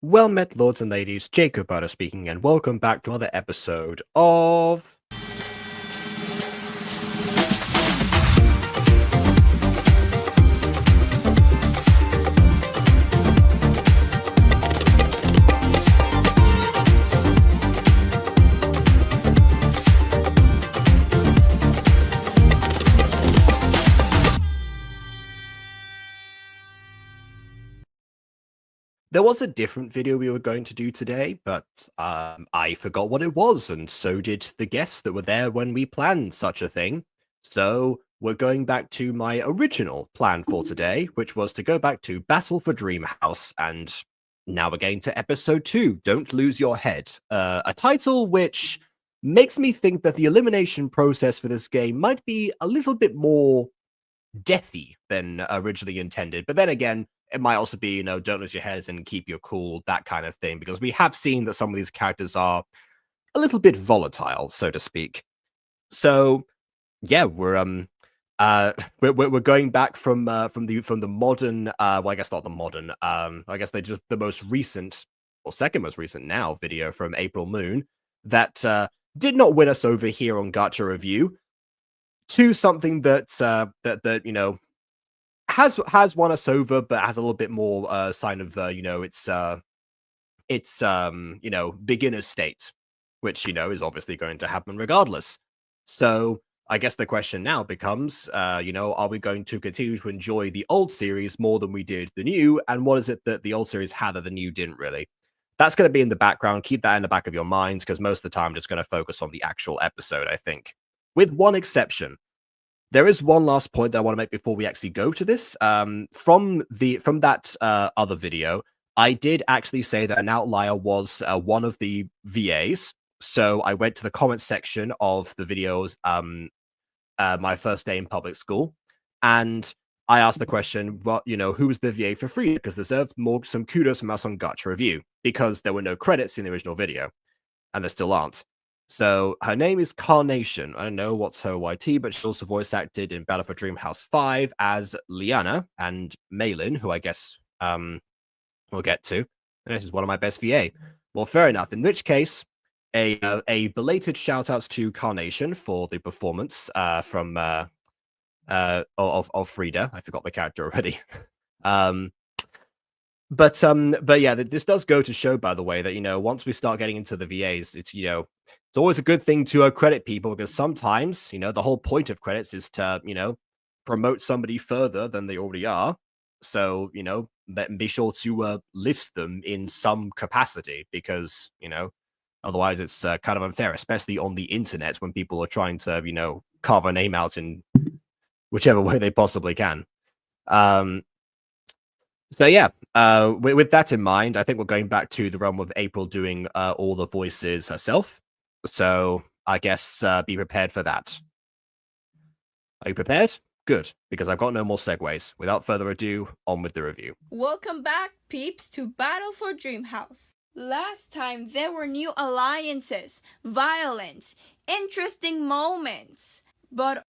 Well met, lords and ladies, Jacob Butter speaking, and welcome back to another episode of... There was a different video we were going to do today, but I forgot what it was, and so did the guests that were there when we planned such a thing. So we're going back to my original plan for today, which was to go back to Battle for Dreamhouse, and now we're getting to episode 2, Don't Lose Your Head, a title which makes me think that the elimination process for this game might be a little bit more deathy than originally intended. But then again, it might also be, don't lose your heads and keep your cool, that kind of thing, because we have seen that some of these characters are a little bit volatile, so to speak. So, yeah, we're going back from the modern, well, I guess not the modern, I guess they just the most recent, or second most recent now, video from April Moon that did not win us over here on Gacha Review, to something that has won us over, but has a little bit more sign of it's beginner state, which is obviously going to happen regardless. So I guess the question now becomes, are we going to continue to enjoy the old series more than we did the new? And what is it that the old series had that the new didn't really? That's going to be in the background. Keep that in the back of your minds, because most of the time I'm just going to focus on the actual episode, I think. With one exception. There is one last point that I want to make before we actually go to this. From that other video, I did actually say that an outlier was one of the VAs. So I went to the comment section of the videos, my first day in public school, and I asked the question, who was the VA for Frida? Because deserved some kudos from us on Gacha Review, because there were no credits in the original video, and there still aren't. So her name is Carnation. I don't know what's her YT, but she also voice acted in Battle for Dreamhouse 5 as Liana and Malin, who I guess we'll get to. And this is one of my best VA. Well, fair enough. In which case, a belated shout outs to Carnation for the performance of Frida. I forgot the character already. But yeah, this does go to show, by the way, that once we start getting into the VAs, it's it's always a good thing to credit people, because sometimes the whole point of credits is to promote somebody further than they already are. So be sure to list them in some capacity, because otherwise it's kind of unfair, especially on the internet when people are trying to carve a name out in whichever way they possibly can. So yeah, with that in mind, I think we're going back to the realm of April doing all the voices herself. So I guess be prepared for that. Are you prepared? Good, because I've got no more segues. Without further ado, on with the review. Welcome back, peeps, to Battle for Dreamhouse. Last time there were new alliances, violence, interesting moments, but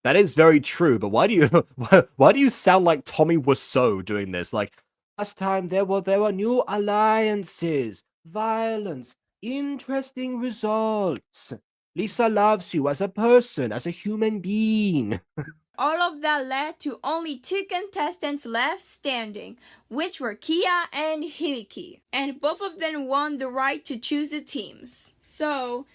that is very true, but why do you sound like Tommy Wiseau doing this? Like, last time there were new alliances, violence, interesting results. Lisa loves you as a person, as a human being. all of that led to only 2 contestants left standing, which were Kia and Himiki, and both of them won the right to choose the teams. So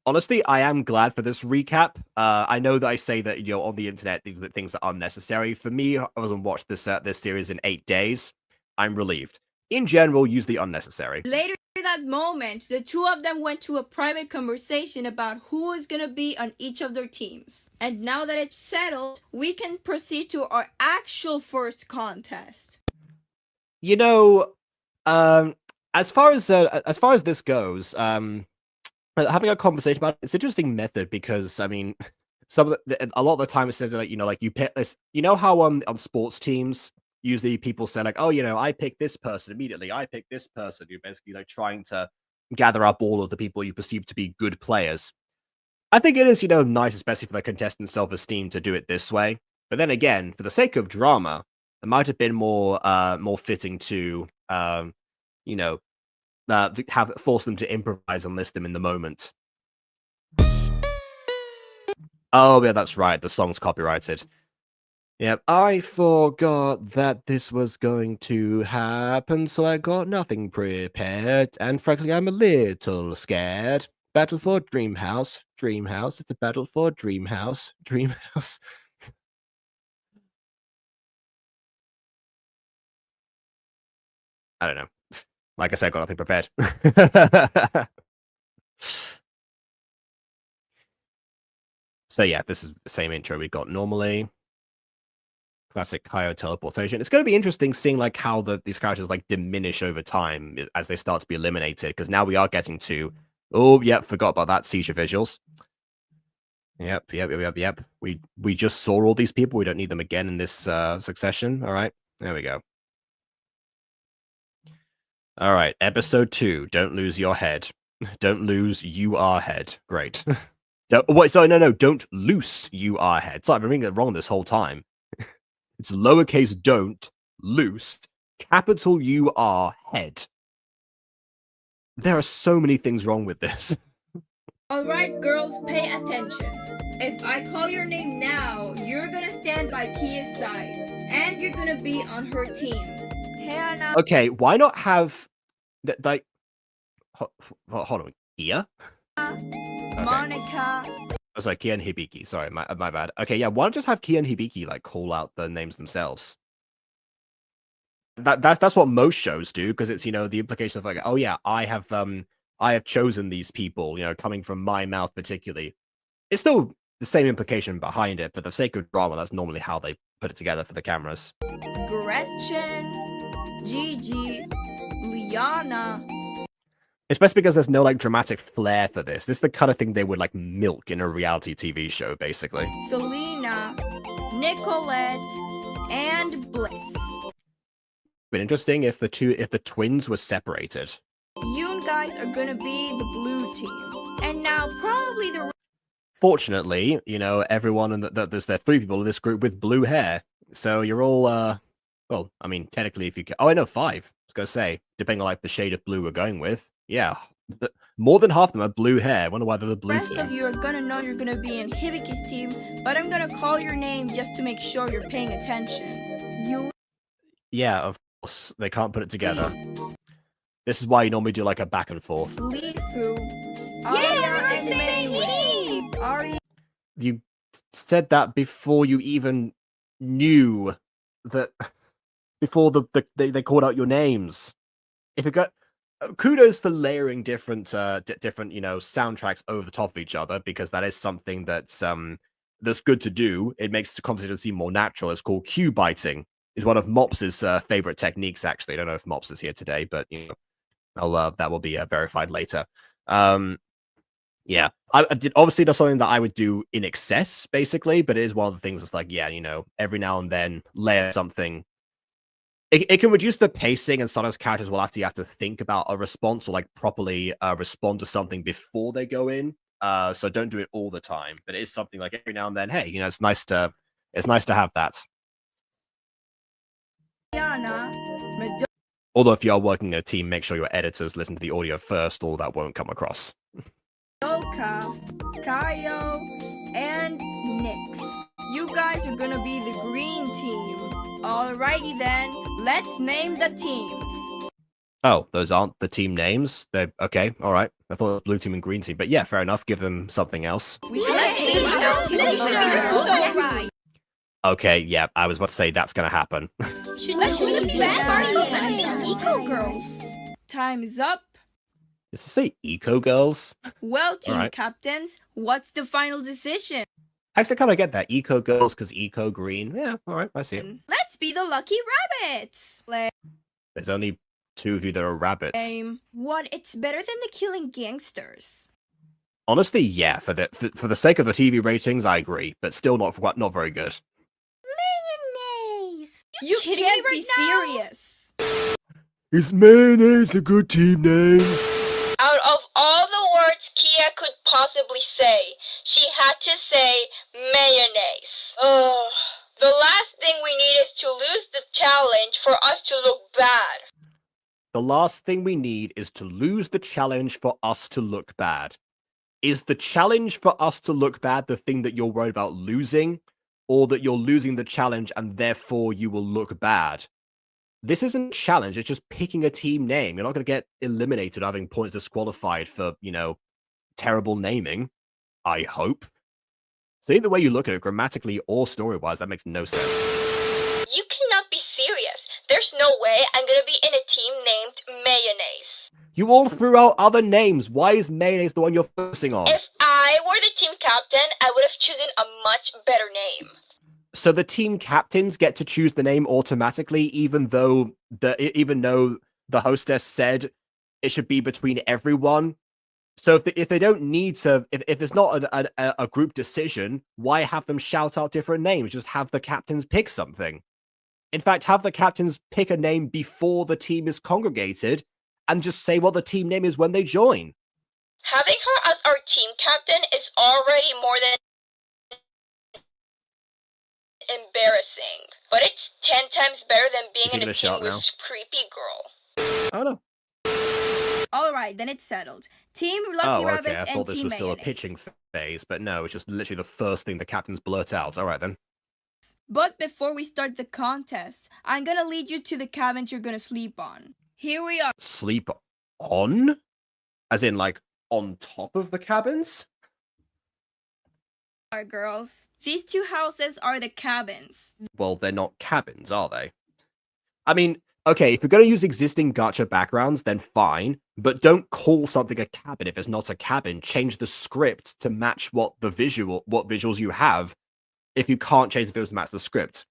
honestly, I am glad for this recap. I know that I say that on the internet things are unnecessary. For me, I haven't watched this series in 8 days. I'm relieved. In general, use the unnecessary. Later that moment, the 2 of them went to a private conversation about who is gonna be on each of their teams. And now that it's settled, we can proceed to our actual first contest. As far as this goes, having a conversation about it's an interesting method, because I mean, a lot of the time it says that you pick this. How on sports teams usually people say like, oh, I pick this person immediately. I pick this person. You're basically trying to gather up all of the people you perceive to be good players. I think it is nice, especially for the contestant's self-esteem, to do it this way. But then again, for the sake of drama, it might have been more fitting to force them to improvise and list them in the moment. Oh, yeah, that's right. The song's copyrighted. Yep, I forgot that this was going to happen, so I got nothing prepared, and frankly, I'm a little scared. Battle for Dreamhouse, Dreamhouse, it's a battle for Dreamhouse, Dreamhouse. I don't know. Like I said, I got nothing prepared. So yeah, this is the same intro we got normally. Classic Kaio teleportation. It's going to be interesting seeing like how these characters like diminish over time as they start to be eliminated, because now we are getting to forgot about that, seizure visuals. Yep. We just saw all these people. We don't need them again in this succession. All right, there we go. All right, episode 2. Don't lose your head. Don't lose you are head. Great. Don't loose you are head. Sorry, I've been reading it wrong this whole time. It's lowercase don't, loose, capital U-R, head. There are so many things wrong with this. Alright, girls, pay attention. If I call your name now, you're gonna stand by Kia's side, and you're gonna be on her team. Hannah. Okay, why not have... Hold on, Kia? Monica. I was like, Kia and Hibiki. Sorry, my bad. Okay, yeah, why not just have Kia and Hibiki like call out the names themselves? That's what most shows do, because it's, the implication of like, oh yeah, I have chosen these people, coming from my mouth particularly. It's still the same implication behind it. For the sake of drama, that's normally how they put it together for the cameras. Gretchen, Gigi, Liana. Especially because there's no like dramatic flair for this. This is the kind of thing they would like milk in a reality TV show, basically. Selena, Nicolette, and Bliss. Been interesting if the twins were separated. You guys are gonna be the blue team, and now probably the. Fortunately, everyone there's 3 people in this group with blue hair, so you're all well, I mean, technically, if you can... Oh, I know, 5. I was gonna say, depending on like the shade of blue we're going with. Yeah, more than half of them have blue hair. I wonder why they're the blue rest team. Of you are gonna know you're gonna be in Hibiki's team, but I'm gonna call your name just to make sure you're paying attention. Yeah, of course. They can't put it together. This is why you normally do like a back and forth. Lifu. Yeah, we're the same team! Ari. You said that before you even knew that... Before they called out your names. If it got... Kudos for layering different soundtracks over the top of each other, because that is something that's good to do. It makes the conversation seem more natural. It's called cue biting. It's one of Mops's favorite techniques, actually. I don't know if Mops is here today, but that will be verified later. Yeah, obviously that's something that I would do in excess, basically, but it is one of the things that's like, yeah, every now and then layer something. It can reduce the pacing, and sometimes characters will have to think about a response or like properly respond to something before they go in. So don't do it all the time, but it is something like every now and then. Hey, it's nice to have that. Although if you are working in a team, make sure your editors listen to the audio first, or that won't come across. Doka, Kaio, and Nyx. You guys are gonna be the green team. Alrighty then, let's name the teams. Oh, those aren't the team names? They're okay, alright. I thought it was blue team and green team, but yeah, fair enough. Give them something else. We should right. Okay, yeah, I was about to say that's gonna happen. Eco Girls. Time's up. Does it say Eco Girls? Well, team captains, what's the final decision? Actually, I kind of get that. Eco Girls, because Eco Green. Yeah, alright, I see it. Let's be the lucky rabbits. There's only 2 of you that are rabbits. What? It's better than the killing gangsters. Honestly, yeah. For the sake of the TV ratings, I agree, but still not very good. Mayonnaise. You can't be serious. Is mayonnaise a good team name? Out of all the words Kia could possibly say, she had to say mayonnaise. Ugh. The last thing we need is to lose the challenge for us to look bad. the last thing we need is to lose the challenge for us to look bad. Is the challenge for us to look bad the thing that you're worried about losing, or that you're losing the challenge and therefore you will look bad? This isn't a challenge, it's just picking a team name. You're not going to get eliminated having points disqualified for, terrible naming, I hope. So either way you look at it, grammatically or story-wise, that makes no sense. You cannot be serious. There's no way I'm gonna be in a team named Mayonnaise. You all threw out other names. Why is Mayonnaise the one you're focusing on? If I were the team captain, I would have chosen a much better name. So the team captains get to choose the name automatically, even though the hostess said it should be between everyone. So if they don't need to, if it's not a group decision, why have them shout out different names? Just have the captains pick something. In fact, have the captains pick a name before the team is congregated, and just say what the team name is when they join. Having her as our team captain is already more than embarrassing, but it's 10 times better than being in a team with creepy girl. Oh no. Alright, then it's settled. Team Lucky Rabbits and Team I thought this was still a Mayonnaise. pitching phase, but no, it's just literally the first thing the captains blurt out. Alright then. But before we start the contest, I'm gonna lead you to the cabins you're gonna sleep on. Here we are. Sleep on? As in, like, on top of the cabins? Girls. These two houses are the cabins. Well, they're not cabins, are they? I mean, okay, if you're going to use existing gacha backgrounds, then fine, but don't call something a cabin if it's not a cabin. Change the script to match what visuals you have if you can't change the visuals to match the script.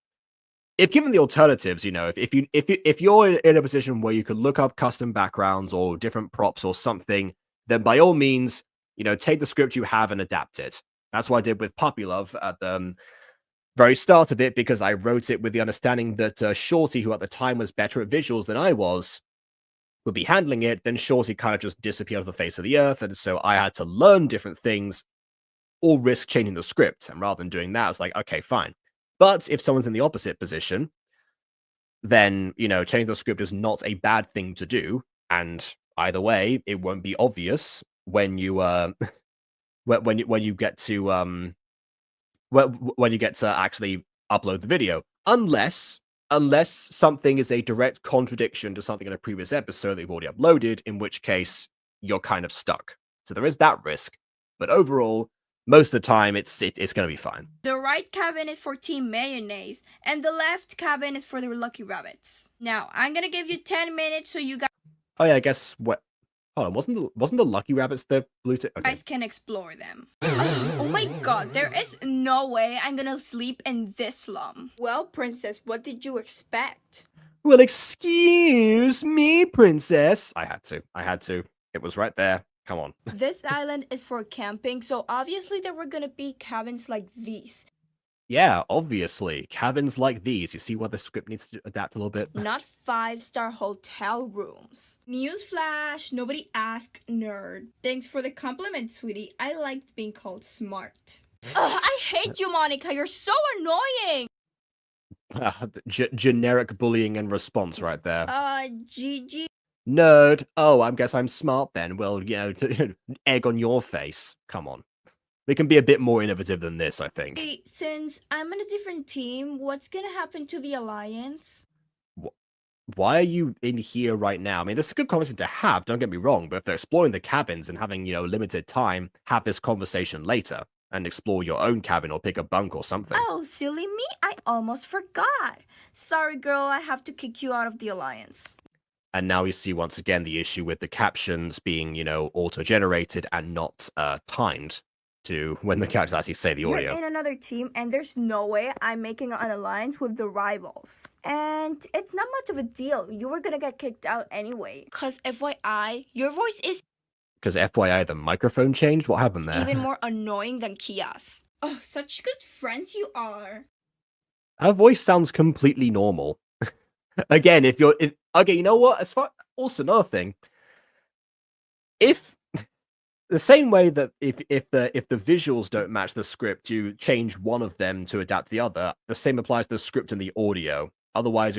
If given the alternatives, if you're in a position where you can look up custom backgrounds or different props or something, then by all means, take the script you have and adapt it. That's what I did with Puppy Love at the very start of it, because I wrote it with the understanding that Shorty, who at the time was better at visuals than I was, would be handling it. Then Shorty kind of just disappeared off the face of the earth, and so I had to learn different things or risk changing the script. And rather than doing that, I was like, okay, fine. But if someone's in the opposite position, then, changing the script is not a bad thing to do. And either way, it won't be obvious when you when you get to actually upload the video, unless something is a direct contradiction to something in a previous episode that you've already uploaded, in which case you're kind of stuck. So there is that risk, but overall, most of the time it's going to be fine. The right cabin is for Team Mayonnaise, and the left cabin is for the Lucky Rabbits. Now, I'm gonna give you 10 minutes so you guys. Oh yeah, I guess what. Hold on, wasn't the Lucky Rabbits the blue tick? Okay. Guys can explore them. Oh my god, there is no way I'm gonna sleep in this slum. Well, princess, what did you expect? Well, excuse me, princess. I had to. It was right there. Come on. This island is for camping, so obviously there were gonna be cabins like these. Yeah, obviously. Cabins like these. You see why the script needs to adapt a little bit? Not 5-star hotel rooms. Newsflash, nobody asked, nerd. Thanks for the compliment, sweetie. I liked being called smart. Ugh, I hate you, Monica. You're so annoying. Generic bullying and response right there. GG. Nerd. Oh, I guess I'm smart then. Well, egg on your face. Come on. We can be a bit more innovative than this, I think. Hey, since I'm on a different team, what's gonna happen to the Alliance? Why are you in here right now? I mean, this is a good conversation to have, don't get me wrong, but if they're exploring the cabins and having, limited time, have this conversation later and explore your own cabin or pick a bunk or something. Oh, silly me, I almost forgot. Sorry, girl, I have to kick you out of the Alliance. And now we see once again the issue with the captions being, auto-generated and not timed to when the characters actually say the audio. You're in another team, and there's no way I'm making an alliance with the rivals. And it's not much of a deal. You were gonna get kicked out anyway. Cause FYI, your voice is... Because FYI, the microphone changed? What happened there? Even more annoying than Kia's. Oh, such good friends you are. Her voice sounds completely normal. Again, okay, you know what? As far also another thing, if the same way that if the visuals don't match the script, you change one of them to adapt the other. The same applies to the script and the audio. Otherwise,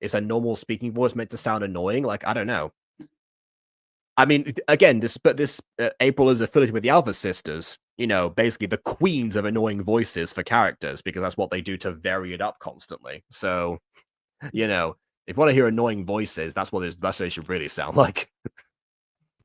Is a normal speaking voice meant to sound annoying? Like, I don't know. I mean, again, this April is affiliated with the Alpha Sisters. You know, basically the queens of annoying voices for characters, because that's what they do to vary it up constantly. So, you know, if you want to hear annoying voices, that's what they should really sound like.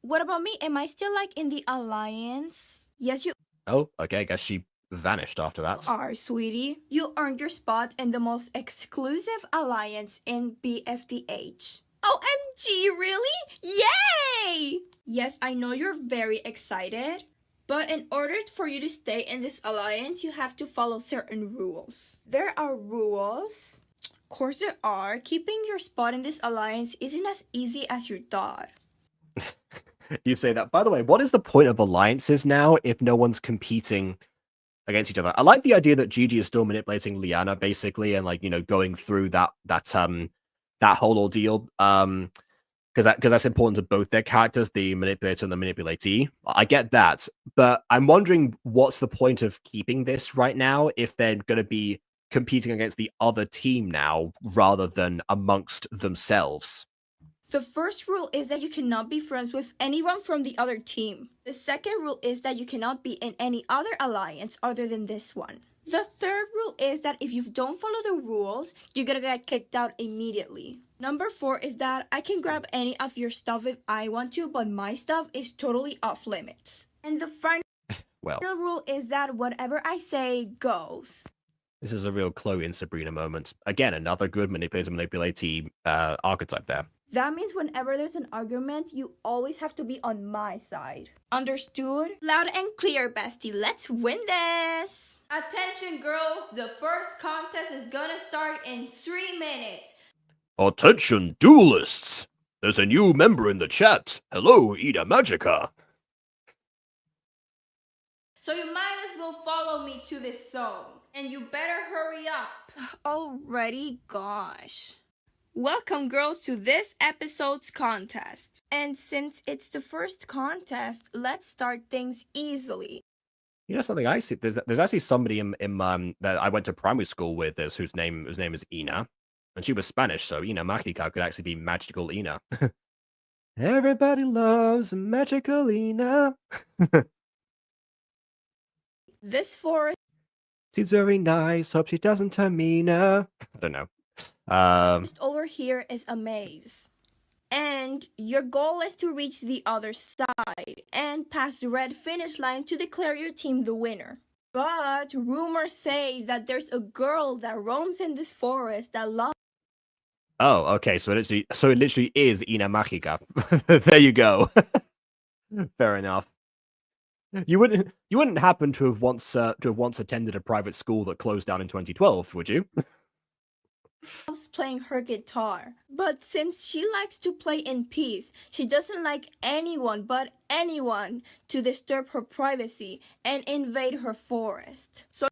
What about me? Am I still like in the alliance? Yes, you Oh, okay. I guess she vanished after that. are, sweetie. You earned your spot in the most exclusive alliance in BFDH. OMG, really? Yay! Yes, I know you're very excited, but in order for you to stay in this alliance, you have to follow certain rules. There are rules. Of course there are. Keeping your spot in this alliance isn't as easy as you thought. You say that. By the way, what is the point of alliances now if no one's competing against each other? I like the idea that Gigi is still manipulating Liana, basically, and like, you know, going through that whole ordeal. Because that's important to both their characters, the manipulator and the manipulatee. I get that, but I'm wondering what's the point of keeping this right now if they're going to be competing against the other team now rather than amongst themselves. The first rule is that you cannot be friends with anyone from the other team. The second rule is that you cannot be in any other alliance other than this one. The third rule is that if you don't follow the rules, you're gonna get kicked out immediately. Number 4 is that I can grab any of your stuff if I want to, but my stuff is totally off limits. And the final rule is that whatever I say goes. This is a real Chloe and Sabrina moment. Again, another good manipulatee archetype there. That means whenever there's an argument, you always have to be on my side. Understood? Loud and clear, bestie. Let's win this! Attention, girls. The first contest is gonna start in 3 minutes. Attention, duelists! There's a new member in the chat. Hello, Ida Magica. So you might as well follow me to this zone. And you better hurry up. Already? Gosh. Welcome, girls, to this episode's contest. And since it's the first contest, let's start things easily. You know something I see? There's actually somebody in that I went to primary school with whose name is Ina, and she was Spanish, so Ina Magica could actually be magical Ina. Everybody loves magical Ina. This forest seems very nice. Hope she doesn't turn meaner. I don't know. Just over here is a maze. And your goal is to reach the other side and pass the red finish line to declare your team the winner. But rumors say that there's a girl that roams in this forest that loves. Oh, okay. So it literally is Ina Magica. There you go. Fair enough. You wouldn't happen to have once attended a private school that closed down in 2012, would you? Loves playing her guitar, but since she likes to play in peace, she doesn't like anyone but anyone to disturb her privacy and invade her forest. So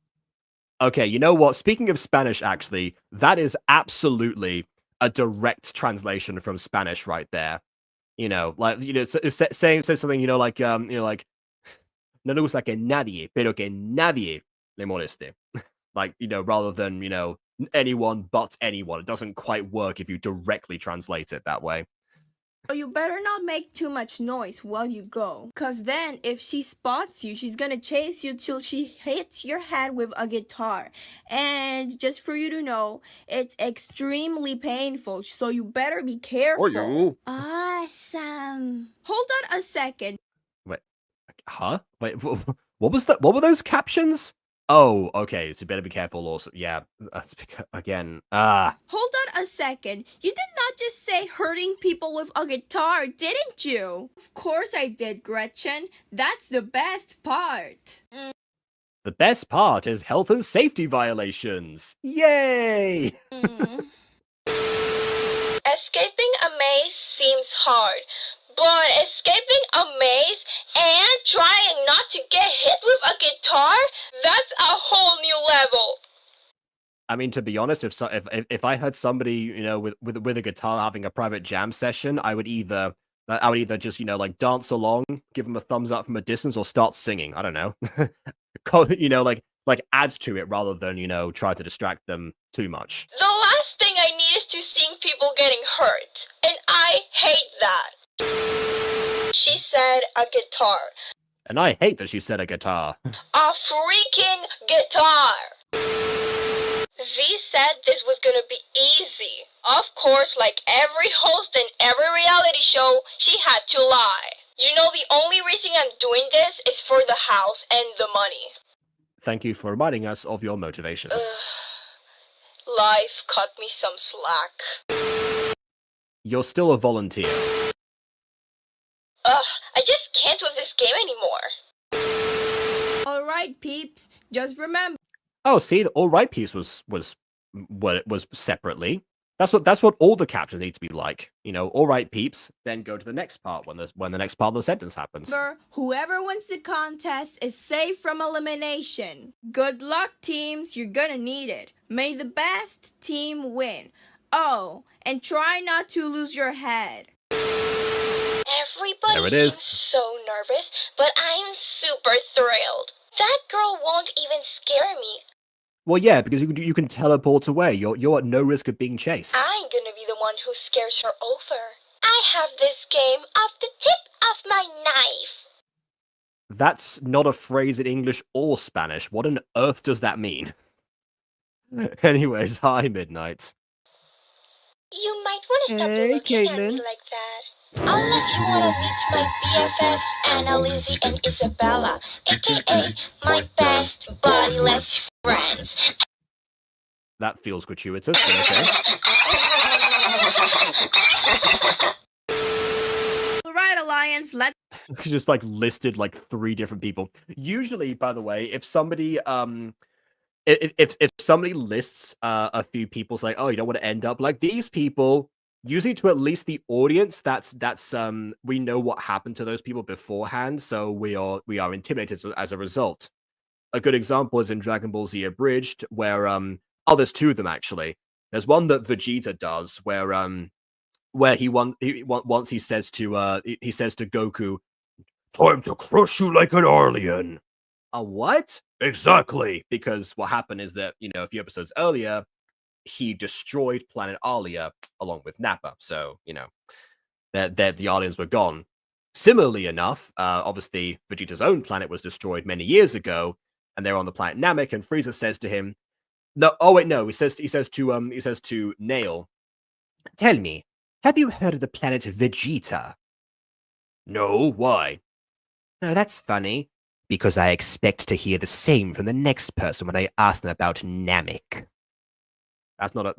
okay, you know what? Speaking of Spanish, actually, that is absolutely a direct translation from Spanish right there. You know, like, you know, saying something, you know, like no le gusta que nadie, pero que nadie le moleste. Like, you know, rather than, you know, anyone but anyone. It doesn't quite work if you directly translate it that way. So you better not make too much noise while you go, cause then if she spots you, she's gonna chase you till she hits your head with a guitar. And just for you to know, it's extremely painful, so you better be careful. Or you. Awesome. Hold on a second. Wait, huh? Wait, what was that? What were those captions? Oh, okay. So you better be careful. Also, yeah. That's again. Hold on a second. You did not just say hurting people with a guitar, didn't you? Of course I did, Gretchen. That's the best part. The best part is health and safety violations. Yay! Escaping a maze seems hard, but escaping a maze and trying not to get hit with a guitar, that's a whole new level. I mean, to be honest, if I heard somebody, you know, with a guitar having a private jam session, I would either just, you know, like dance along, give them a thumbs up from a distance, or start singing. I don't know, you know, like add to it rather than, you know, try to distract them too much. The last thing I need is to seeing people getting hurt. And I hate that. She said a guitar. And I hate that she said a guitar. A freaking guitar! Z said this was gonna be easy. Of course, like every host in every reality show, she had to lie. You know, the only reason I'm doing this is for the house and the money. Thank you for reminding us of your motivations. Life cut me some slack. You're still a volunteer. I just can't with this game anymore. Alright, peeps, just remember. Oh, see, the All Right piece was what it was separately. That's what all the captions need to be like. You know, all right, peeps, then go to the next part when the next part of the sentence happens. Whoever wins the contest is safe from elimination. Good luck, teams, you're gonna need it. May the best team win. Oh, and try not to lose your head. Everybody seems so nervous, but I'm super thrilled. That girl won't even scare me. Well, yeah, because you can teleport away. You're at no risk of being chased. I'm gonna be the one who scares her over. I have this game off the tip of my knife. That's not a phrase in English or Spanish. What on earth does that mean? Anyways, hi, Midnight. You might want to stop looking at me like that. Unless you want to meet my BFFs, Anna, Lizzie, and Isabella, aka my best bodiless friends. That feels gratuitous, but okay. Alright, Alliance, let's Just like listed like 3 different people. Usually, by the way, if somebody if somebody lists a few people, say, oh, you don't want to end up like these people. Usually to at least the audience, that's we know what happened to those people beforehand, so we are intimidated as a result. A good example is in Dragon Ball Z Abridged, where there's 2 of them actually. There's one that Vegeta does, where he says to Goku, "Time to crush you like an alien." A what? Exactly, because what happened is that, you know, a few episodes earlier, he destroyed planet Alia along with Nappa. So, you know, the aliens were gone. Similarly enough, obviously, Vegeta's own planet was destroyed many years ago, and they're on the planet Namek, and Frieza says to him, "No, oh wait, no." He says to Nail, "Tell me, have you heard of the planet Vegeta?" "No, why?" "No, that's funny, because I expect to hear the same from the next person when I ask them about Namek." That's not a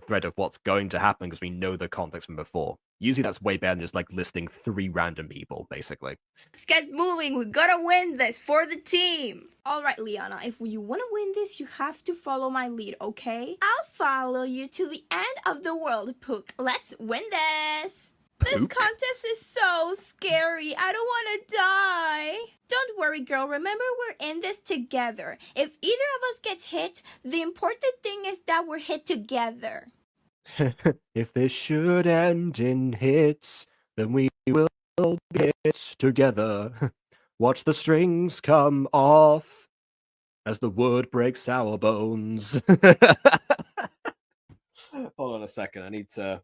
thread of what's going to happen because we know the context from before. Usually that's way better than just like listing 3 random people, basically. Let's get moving. We gotta win this for the team. Alright, Liana, if you wanna win this, you have to follow my lead, okay? I'll follow you to the end of the world, Pook. Let's win this. This contest is so scary. I don't want to die. Don't worry, girl. Remember, we're in this together. If either of us gets hit, the important thing is that we're hit together. If this should end in hits, then we will be hit together. Watch the strings come off as the wood breaks our bones. Hold on a second. I need to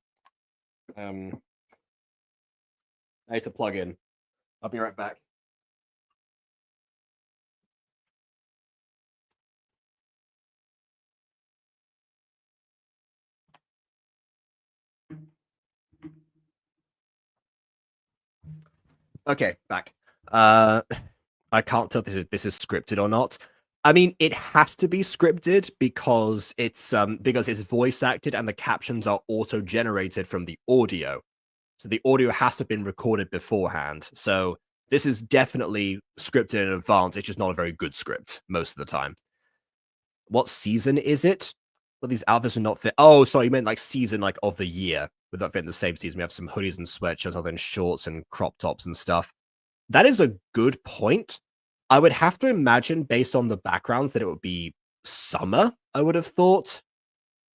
plug in. I'll be right back. Okay, back. I can't tell if this is scripted or not. I mean, it has to be scripted because it's voice acted and the captions are auto-generated from the audio. So the audio has to have been recorded beforehand. So this is definitely scripted in advance. It's just not a very good script most of the time. What season is it? Well, these outfits are not fit. Oh, sorry, you meant like season like of the year. Would that fit in the same season? We have some hoodies and sweatshirts other than shorts and crop tops and stuff. That is a good point. I would have to imagine, based on the backgrounds, that it would be summer, I would have thought.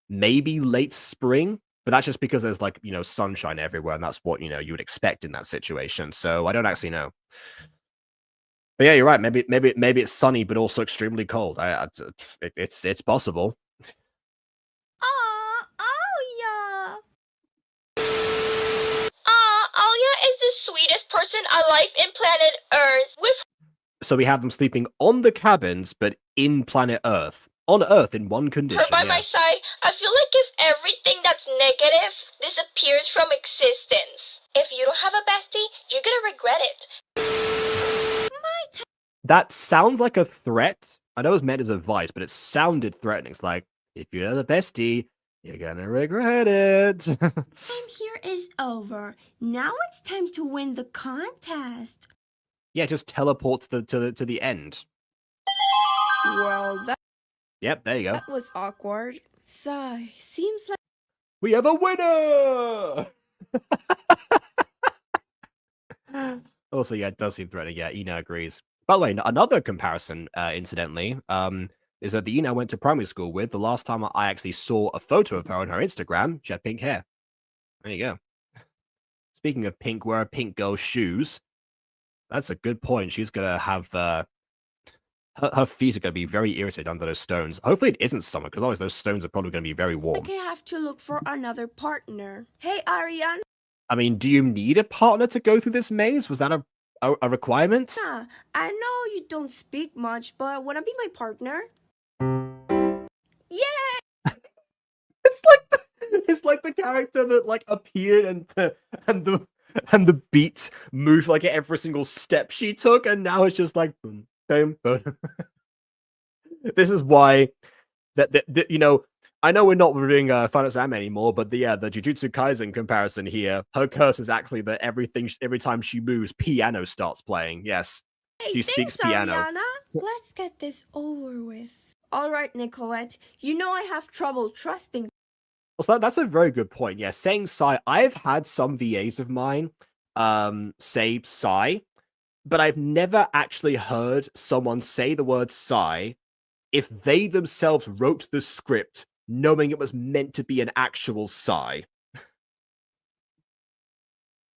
Maybe late spring. But that's just because there's like, you know, sunshine everywhere, and that's what, you know, you would expect in that situation. So I don't actually know. But yeah, you're right. Maybe it's sunny, but also extremely cold. It's possible. I'll sweetest person alive in planet Earth. With So we have them sleeping on the cabins, but in planet Earth. On Earth in one her condition. by Yeah. my side, I feel like if everything that's negative disappears from existence. If you don't have a bestie, you're gonna regret it. That sounds like a threat. I know it was meant as advice, but it sounded threatening. It's like, if you're not a bestie, you're gonna regret it. Time here is over. Now it's time to win the contest. Yeah, just teleport to the end. Well, Yep, there you go. that was awkward. Sigh, seems like We have a winner! Also, yeah, it does seem threatening. Yeah, Ina agrees. By the way, another comparison, incidentally, is that the Ina I went to primary school with, the last time I actually saw a photo of her on her Instagram, she had pink hair. There you go. Speaking of pink, wear a pink girl's shoes. That's a good point. She's gonna have her feet are gonna be very irritated under those stones. Hopefully it isn't summer, because otherwise those stones are probably gonna be very warm. I have to look for another partner. Hey, Ariana. I mean, do you need a partner to go through this maze? Was that a requirement? I know you don't speak much, but wanna be my partner? yeah. It's like the character that like appeared and the beat moved like at every single step she took, and now it's just like boom, boom, boom. This is why that you know, I know we're not reviewing Final Fantasy anime anymore, but the Jujutsu Kaisen comparison here, her curse is actually that every time she moves, piano starts playing. Yes, Hey, she speaks thanks, piano. Ariana. Let's get this over with. All right, Nicolette. You know I have trouble trusting. So that's a very good point. Yeah, saying Psy, I've had some VAs of mine say Psy, but I've never actually heard someone say the word Psy if they themselves wrote the script knowing it was meant to be an actual Psy.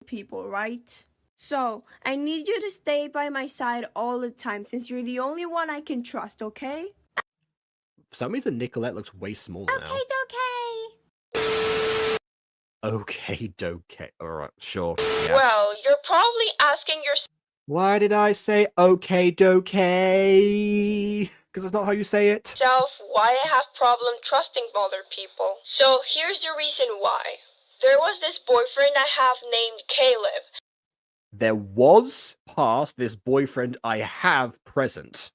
People, right? So, I need you to stay by my side all the time since you're the only one I can trust, okay? For some reason, Nicolette looks way smaller now. Okay, okay. Alright, sure. Yeah. Well, you're probably asking yourself, Why did I say okay, dokey? Because that's not how you say it. why I have problem trusting other people. So here's the reason why. There was this boyfriend I have named Caleb. There was past this boyfriend I have present.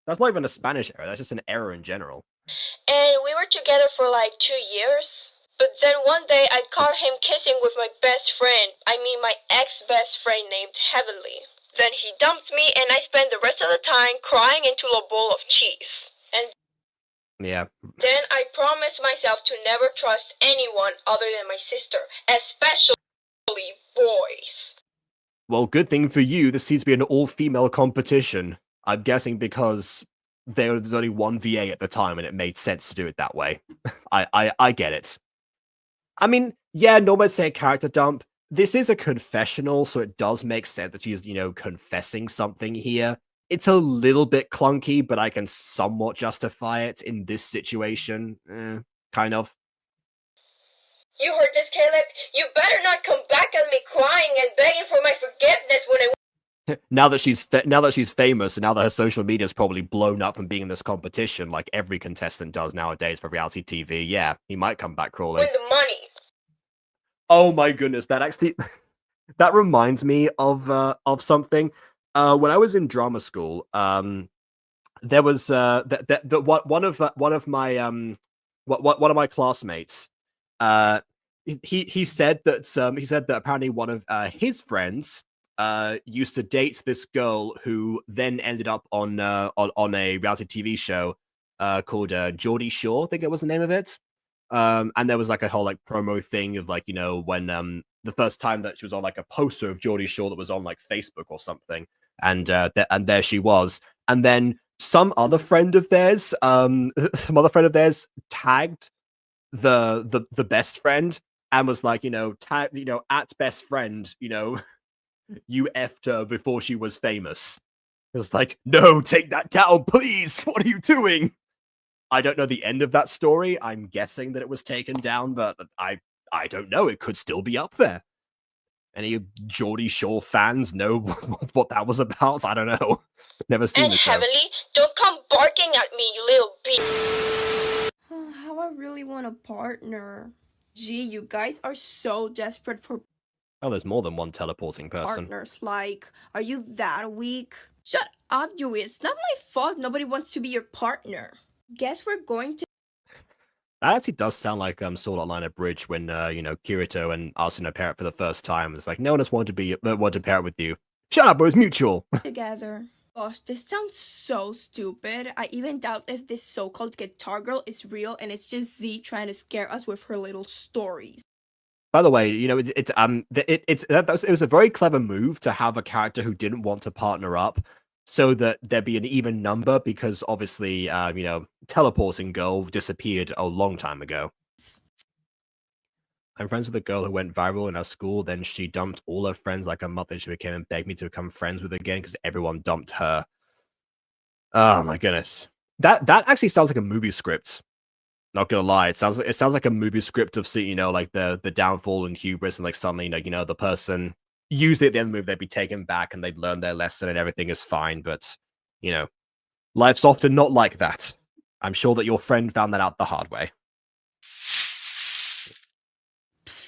That's not even a Spanish error, that's just an error in general. And we were together for like 2 years. But then one day I caught him kissing with my best friend. I mean my ex-best friend named Heavenly. Then he dumped me and I spent the rest of the time crying into a bowl of cheese. And Yeah. then I promised myself to never trust anyone other than my sister, especially boys. Well, good thing for you, this seems to be an all-female competition. I'm guessing because there was only one VA at the time and it made sense to do it that way. I get it. I mean, yeah, normally I'd say a character dump. This is a confessional, so it does make sense that she's, confessing something here. It's a little bit clunky, but I can somewhat justify it in this situation. Kind of. You heard this, Caleb? You better not come back at me crying and begging for my forgiveness when I... Now that she's famous, and now that her social media's probably blown up from being in this competition, like every contestant does nowadays for reality TV, yeah, he might come back crawling. Win the money. Oh my goodness, that actually that reminds me of something. When I was in drama school, there was one of my classmates. He said that apparently one of his friends used to date this girl who then ended up on a reality TV show called Geordie Shore, I think it was the name of it. And there was like a whole like promo thing of like, when the first time that she was on like a poster of Geordie Shore that was on like Facebook or something, and there she was, and then some other friend of theirs tagged the best friend and was like, at best friend, you effed her before she was famous. It was like, no, take that down, please. What are you doing? I don't know the end of that story. I'm guessing that it was taken down, but I don't know. It could still be up there. Any Geordie Shore fans know what that was about? I don't know. Never seen And the show. Heavenly, don't come barking at me, you little bitch. How I really want a partner. Gee, you guys are so desperate for Oh, there's more than one teleporting person. partners. Like, are you that weak? Shut up, Yui. It's not my fault nobody wants to be your partner. Guess we're going to That actually does sound like Sword Art Online Bridge when Kirito and Asuna pair up for the first time. It's like no one else wanted to pair up with you. Shut up, it was mutual. together. Gosh, this sounds so stupid. I even doubt if this so-called guitar girl is real and it's just Z trying to scare us with her little stories. By the way, it was a very clever move to have a character who didn't want to partner up, so that there'd be an even number. Because obviously, teleporting girl disappeared a long time ago. I'm friends with a girl who went viral in our school. Then she dumped all her friends like a mother. She became and begged me to become friends with her again because everyone dumped her. Oh my goodness, that actually sounds like a movie script. Not gonna lie, it sounds like a movie script of like the downfall and hubris, and like suddenly the person usually at the end of the movie they'd be taken back and they'd learn their lesson and everything is fine. But life's often not like that. I'm sure that your friend found that out the hard way.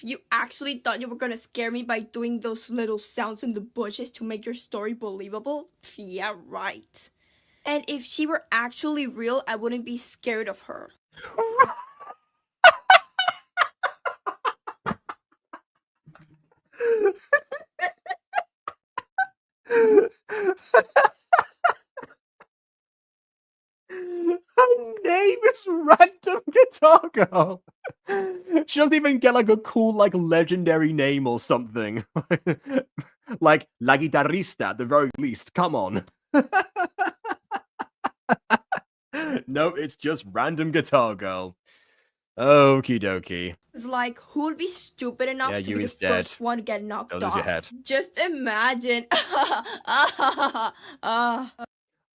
You actually thought you were gonna scare me by doing those little sounds in the bushes to make your story believable? Yeah, right. And if she were actually real, I wouldn't be scared of her. Her name is Random Guitar Girl. She doesn't even get like a cool legendary name or something. Like La Guitarrista at the very least. Come on. No, it's just Random Guitar Girl. Okie dokie. It's like, who would be stupid enough to be the Yui's dead. first one to get knocked Don't off? lose your head. Just imagine.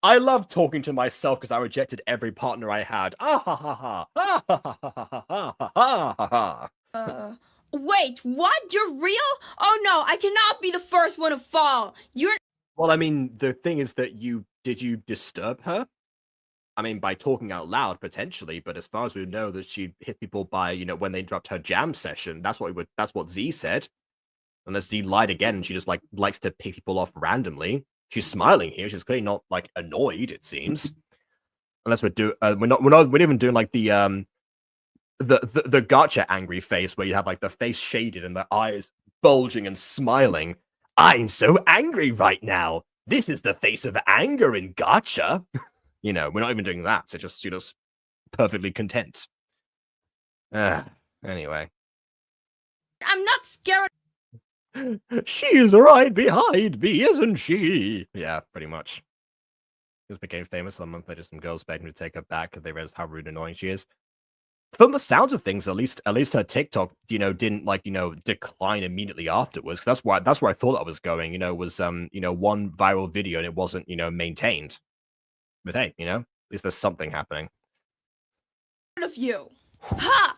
I love talking to myself because I rejected every partner I had. Ah ha ha ha. Ah ha ha ha ha ha ha ha ha. Wait, what? You're real? Oh no, I cannot be the first one to fall. You're Well, I mean, the thing is that did you disturb her? I mean, by talking out loud, potentially, but as far as we know, that she hit people by, when they interrupt her jam session. That's what Z said. Unless Z lied again and she just likes to pick people off randomly. She's smiling here. She's clearly not annoyed, it seems. Unless we're not even doing the Gacha angry face where you have the face shaded and the eyes bulging and smiling. I'm so angry right now. This is the face of anger in Gacha. We're not even doing that. So just perfectly content. Anyway. I'm not scared. She's right behind me, isn't she? Yeah, pretty much. Just became famous a month later. Some girls begged me to take her back because they realized how rude and annoying she is. From the sounds of things, at least her TikTok, didn't decline immediately afterwards. That's where I thought I was going. Was one viral video and it wasn't maintained. But hey, at least there's something happening. Of you. Ha!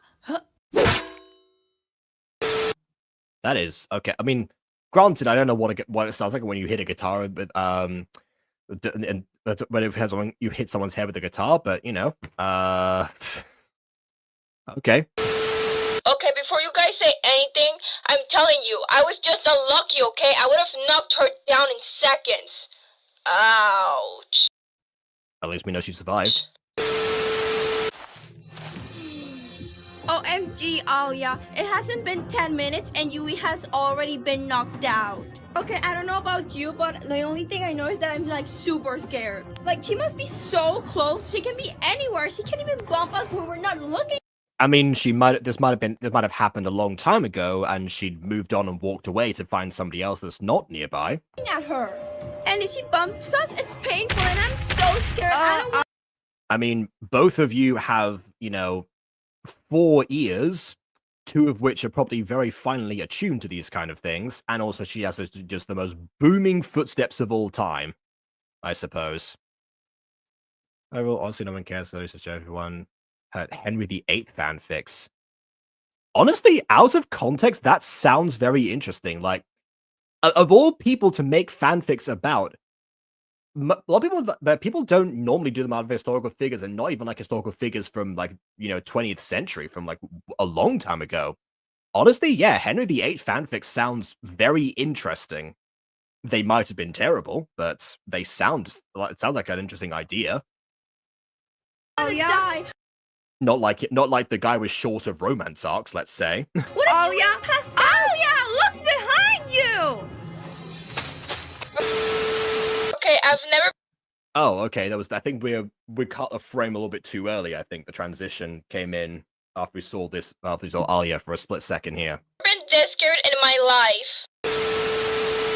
That is okay. I mean, granted, I don't know what it sounds like when you hit a guitar, but when you hit someone's head with a guitar, but okay. Okay, before you guys say anything, I'm telling you, I was just unlucky, okay? I would have knocked her down in seconds. Ouch. At least we know she survived. OMG, Alia. It hasn't been 10 minutes and Yui has already been knocked out. Okay, I don't know about you, but the only thing I know is that I'm super scared. She must be so close. She can be anywhere. She can't even bump us when we're not looking. I mean, this might have happened a long time ago, and she'd moved on and walked away to find somebody else that's not nearby. At her. And if she bumps us, it's painful, and I'm so scared. I mean, both of you have, 4 ears, 2 of which are probably very finely attuned to these kind of things, and also she has just the most booming footsteps of all time, I suppose. Overall, honestly, no one cares, so it's just everyone. Henry VIII fanfics. Honestly, out of context, that sounds very interesting. of all people to make fanfics about, a lot of people that people don't normally do them out of historical figures, and not even like historical figures from like 20th century, from like a long time ago. Honestly, yeah, Henry VIII fanfic sounds very interesting. They might have been terrible, but it sounds like an interesting idea. Oh yeah. Not like the guy with short of romance arcs, let's say. What if you yeah. Oh yeah, look behind you. Okay, I've never. Oh, okay. I think we cut a frame a little bit too early. I think the transition came in after we saw Alia for a split second here. Been this scared in my life.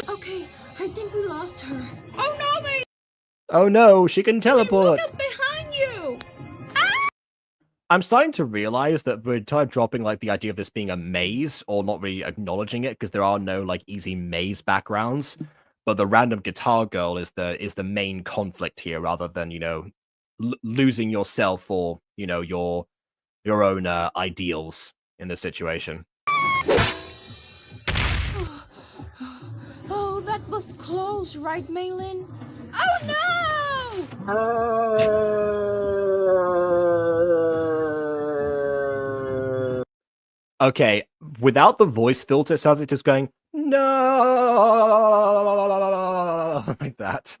Okay, I think we lost her. Oh no, wait. Oh no, she can teleport. Look up behind you. I'm starting to realize that we're kind of dropping like the idea of this being a maze, or not really acknowledging it, because there are no like easy maze backgrounds. But the random guitar girl is the main conflict here, rather than losing yourself or your own ideals in this situation. Oh, that was close, right, Maylin? Oh no! Okay, without the voice filter, it sounds like just going no like that.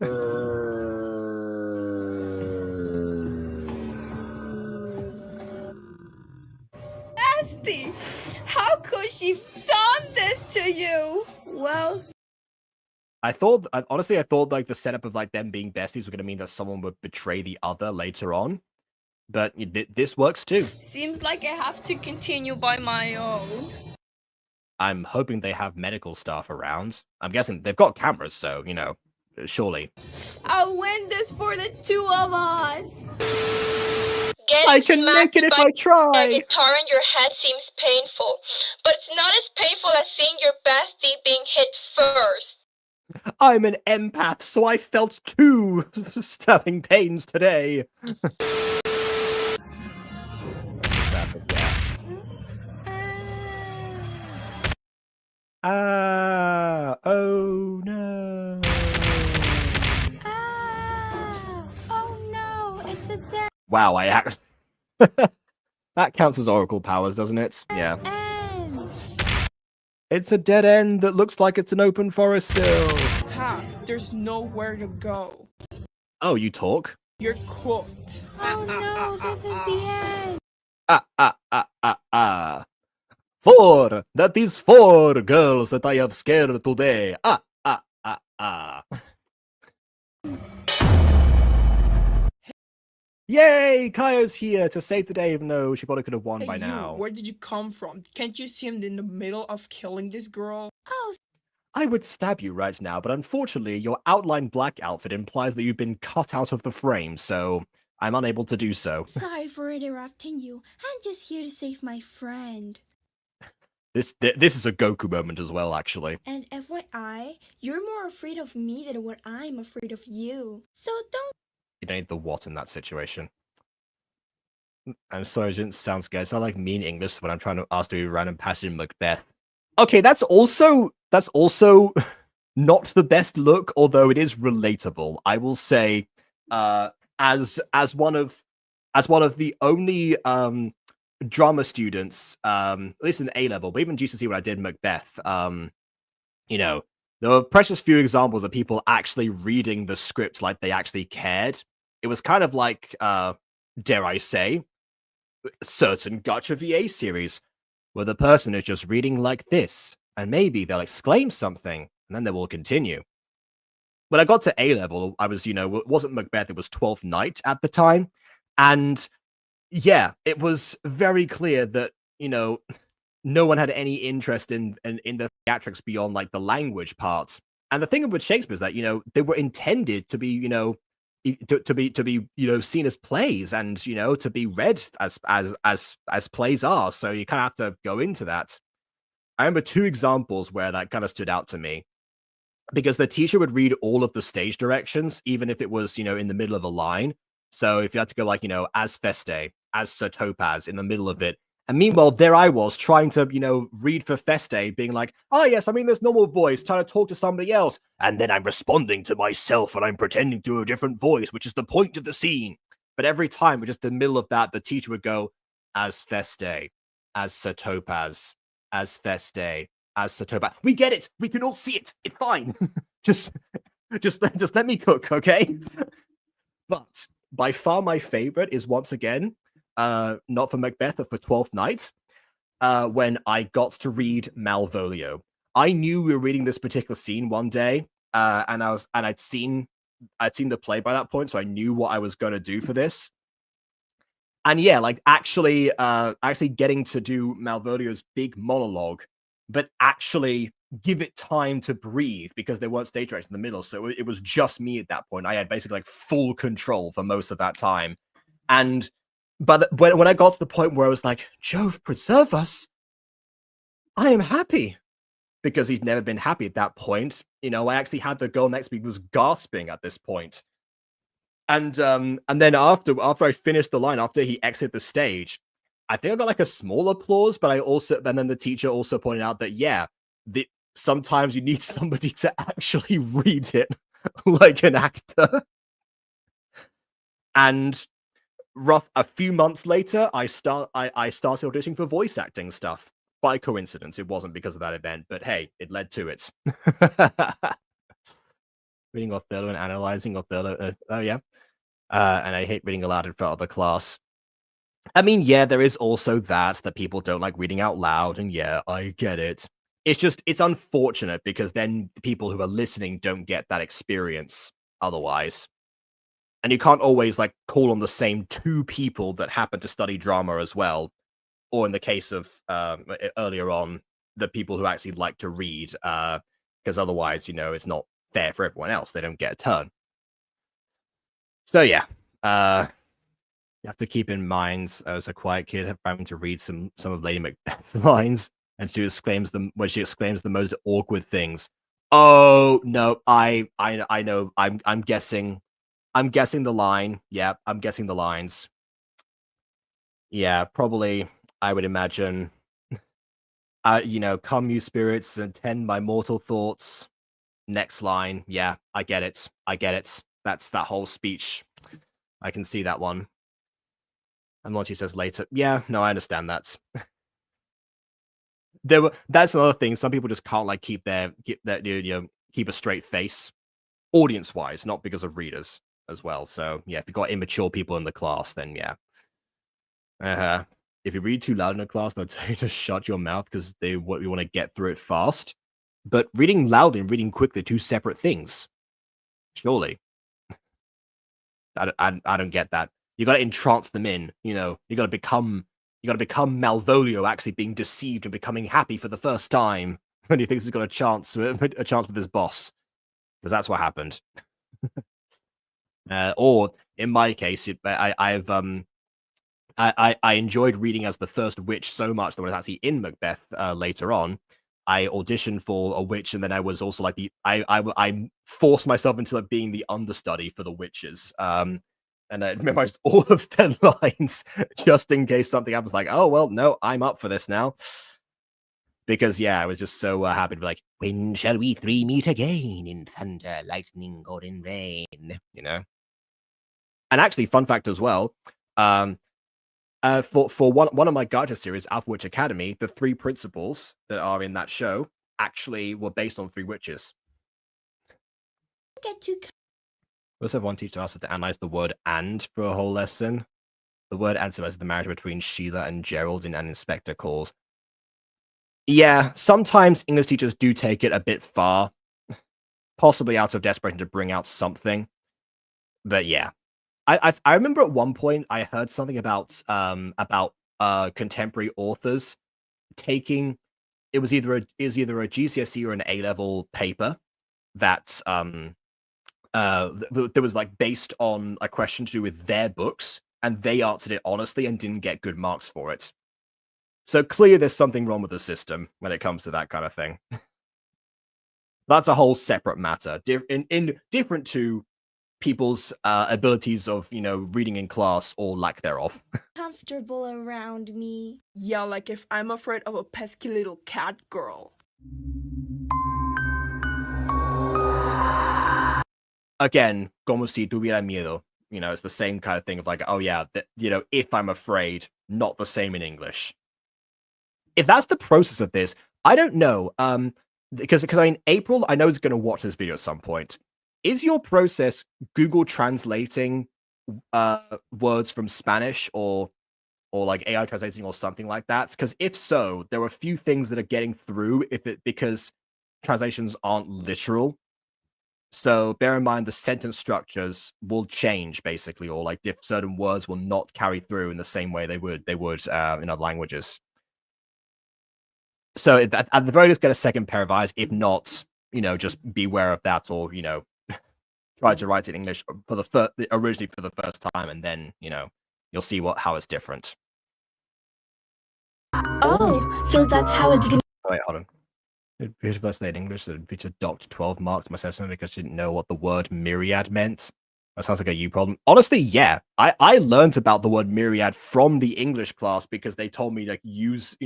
Nasty! How could she have done this to you? Well, honestly, I thought like the setup of like them being besties was going to mean that someone would betray the other later on. But this works too. Seems like I have to continue by my own. I'm hoping they have medical staff around. I'm guessing they've got cameras, so, surely. I'll win this for the two of us. Getting smacked it if by I try. a guitar in your head seems painful, but it's not as painful as seeing your bestie being hit first. I'm an empath, so I felt 2 stabbing pains today. Oh no. Oh no, it's a dead Wow, that counts as oracle powers, doesn't it? Yeah. end. It's a dead end that looks like it's an open forest still. Ha! There's nowhere to go. Oh, you talk? You're cooked. Oh no, this is the end. 4! That is 4 girls that I have scared today. Yay! Kaio's here to save the day, even though she probably could have won Hey, by you, now. where did you come from? Can't you see him in the middle of killing this girl? Oh, I would stab you right now, but unfortunately, your outline black outfit implies that you've been cut out of the frame, so I'm unable to do so. sorry for interrupting you. I'm just here to save my friend. This is a Goku moment as well, actually. And FYI, you're more afraid of me than what I'm afraid of you. So don't. You don't need the what in that situation. I'm sorry, it didn't sound scared. It's not like mean English when I'm trying to ask to do a random passage in Macbeth. Okay, that's also not the best look, although it is relatable. I will say, as one of the only drama students, at least in A level, but even GCSE when I did Macbeth, there were precious few examples of people actually reading the script like they actually cared. It was kind of like, dare I say, certain Gacha VA series, where the person is just reading like this, and maybe they'll exclaim something, and then they will continue. When I got to A level, I was, it wasn't Macbeth, it was 12th Night at the time, and yeah, it was very clear that, no one had any interest in the theatrics beyond like the language part. And the thing with Shakespeare is that they were intended to be to be seen as plays, and to be read as plays are. So you kind of have to go into that. I remember 2 examples where that kind of stood out to me, because the teacher would read all of the stage directions, even if it was in the middle of a line. So if you had to go like as Feste, as Sir Topaz in the middle of it, And meanwhile, there I was trying to, read for Feste, being like, oh, yes, I'm in this normal voice, trying to talk to somebody else. And then I'm responding to myself and I'm pretending to a different voice, which is the point of the scene. But every time, just in the middle of that, the teacher would go, as Feste, as Sir Topaz, as Feste, as Sir Topaz. We get it. We can all see it. It's fine. just let me cook, okay? But by far my favorite is once again, not for Macbeth, but for Twelfth Night, when I got to read Malvolio. I knew we were reading this particular scene one day, and I'd seen the play by that point, so I knew what I was going to do for this. And yeah, like actually getting to do Malvolio's big monologue, but actually give it time to breathe because there weren't stage directors in the middle, so it was just me at that point. I had basically like full control for most of that time, and. But when I got to the point where I was like, Jove, preserve us, I am happy. Because he's never been happy at that point. I actually had the girl next to me who was gasping at this point. And then after I finished the line, after he exited the stage, I think I got like a small applause, but and then the teacher also pointed out that, yeah, sometimes you need somebody to actually read it like an actor. And a few months later, I started auditioning for voice acting stuff. By coincidence, it wasn't because of that event, but hey, it led to it. Reading Othello and analyzing Othello. Oh yeah, and I hate reading aloud in front of the class. I mean, yeah, there is also that people don't like reading out loud, and yeah, I get it. It's unfortunate because then the people who are listening don't get that experience otherwise. And you can't always like call on the same two people that happen to study drama as well. Or in the case of earlier on, the people who actually like to read, because otherwise, it's not fair for everyone else. They don't get a turn. So yeah, you have to keep in mind as a quiet kid having to read some of Lady Macbeth's lines, and she exclaims the most awkward things. Oh no, I know. I'm guessing. I'm guessing the line. Yeah, I'm guessing the lines. Yeah, probably, I would imagine. Come you spirits and tend my mortal thoughts. Next line. Yeah, I get it. That's that whole speech. I can see that one. And what she says later. Yeah, no, I understand that. That's another thing. Some people just can't like keep a straight face, audience-wise, not because of readers as well. So yeah, if you've got immature people in the class, then yeah. If you read too loud in a class, they'll tell you to shut your mouth because you want to get through it fast. But reading loudly and reading quickly are two separate things. Surely. I don't get that. You got to entrance them in. You got to become Malvolio actually being deceived and becoming happy for the first time when he thinks he's got a chance with his boss, because that's what happened. Or in my case, I enjoyed reading as the first witch so much that when I was actually in Macbeth later on, I auditioned for a witch, and then I was also like I forced myself into like being the understudy for the witches. And I memorized all of their lines just in case something happens. Like, oh well, no, I'm up for this now. Because yeah, I was just so happy to be like, when shall we three meet again in thunder, lightning, or in rain? And actually, fun fact as well. For one of my Gacha series, Alpha Witch Academy, the three principals that are in that show actually were based on three witches. We also have one teacher asked us to analyze the word "and" for a whole lesson. The word "and" symbolizes the marriage between Sheila and Gerald in An Inspector Calls. Yeah, sometimes English teachers do take it a bit far, possibly out of desperation to bring out something. But yeah. I remember at one point I heard something about contemporary authors taking it was either a GCSE or an A-level paper that that was like based on a question to do with their books, and they answered it honestly and didn't get good marks for it. So clearly there's something wrong with the system when it comes to that kind of thing. That's a whole separate matter, different to people's abilities of reading in class or lack thereof. Time comfortable around me. Yeah, like if I'm afraid of a pesky little cat girl. Again, como si tuviera miedo. You know, it's the same kind of thing of like, oh yeah, if I'm afraid, not the same in English. If that's the process of this, I don't know. Because I mean, April, I know is going to watch this video at some point. Is your process Google translating words from Spanish or like AI translating or something like that? Because if so, there are a few things that are getting through because translations aren't literal. So bear in mind the sentence structures will change basically, or like if certain words will not carry through in the same way they would in other languages. So at the very least, get a second pair of eyes. If not, just beware of that, or try to write it in English originally for the first time, and then you'll see how it's different. Oh, so that's how it's gonna. Oh, wait, hold on. Beautiful essay in English that featured docked 12 marks in my assessment because she didn't know what the word myriad meant. That sounds like a you problem. Honestly, yeah. I learned about the word myriad from the English class because they told me to use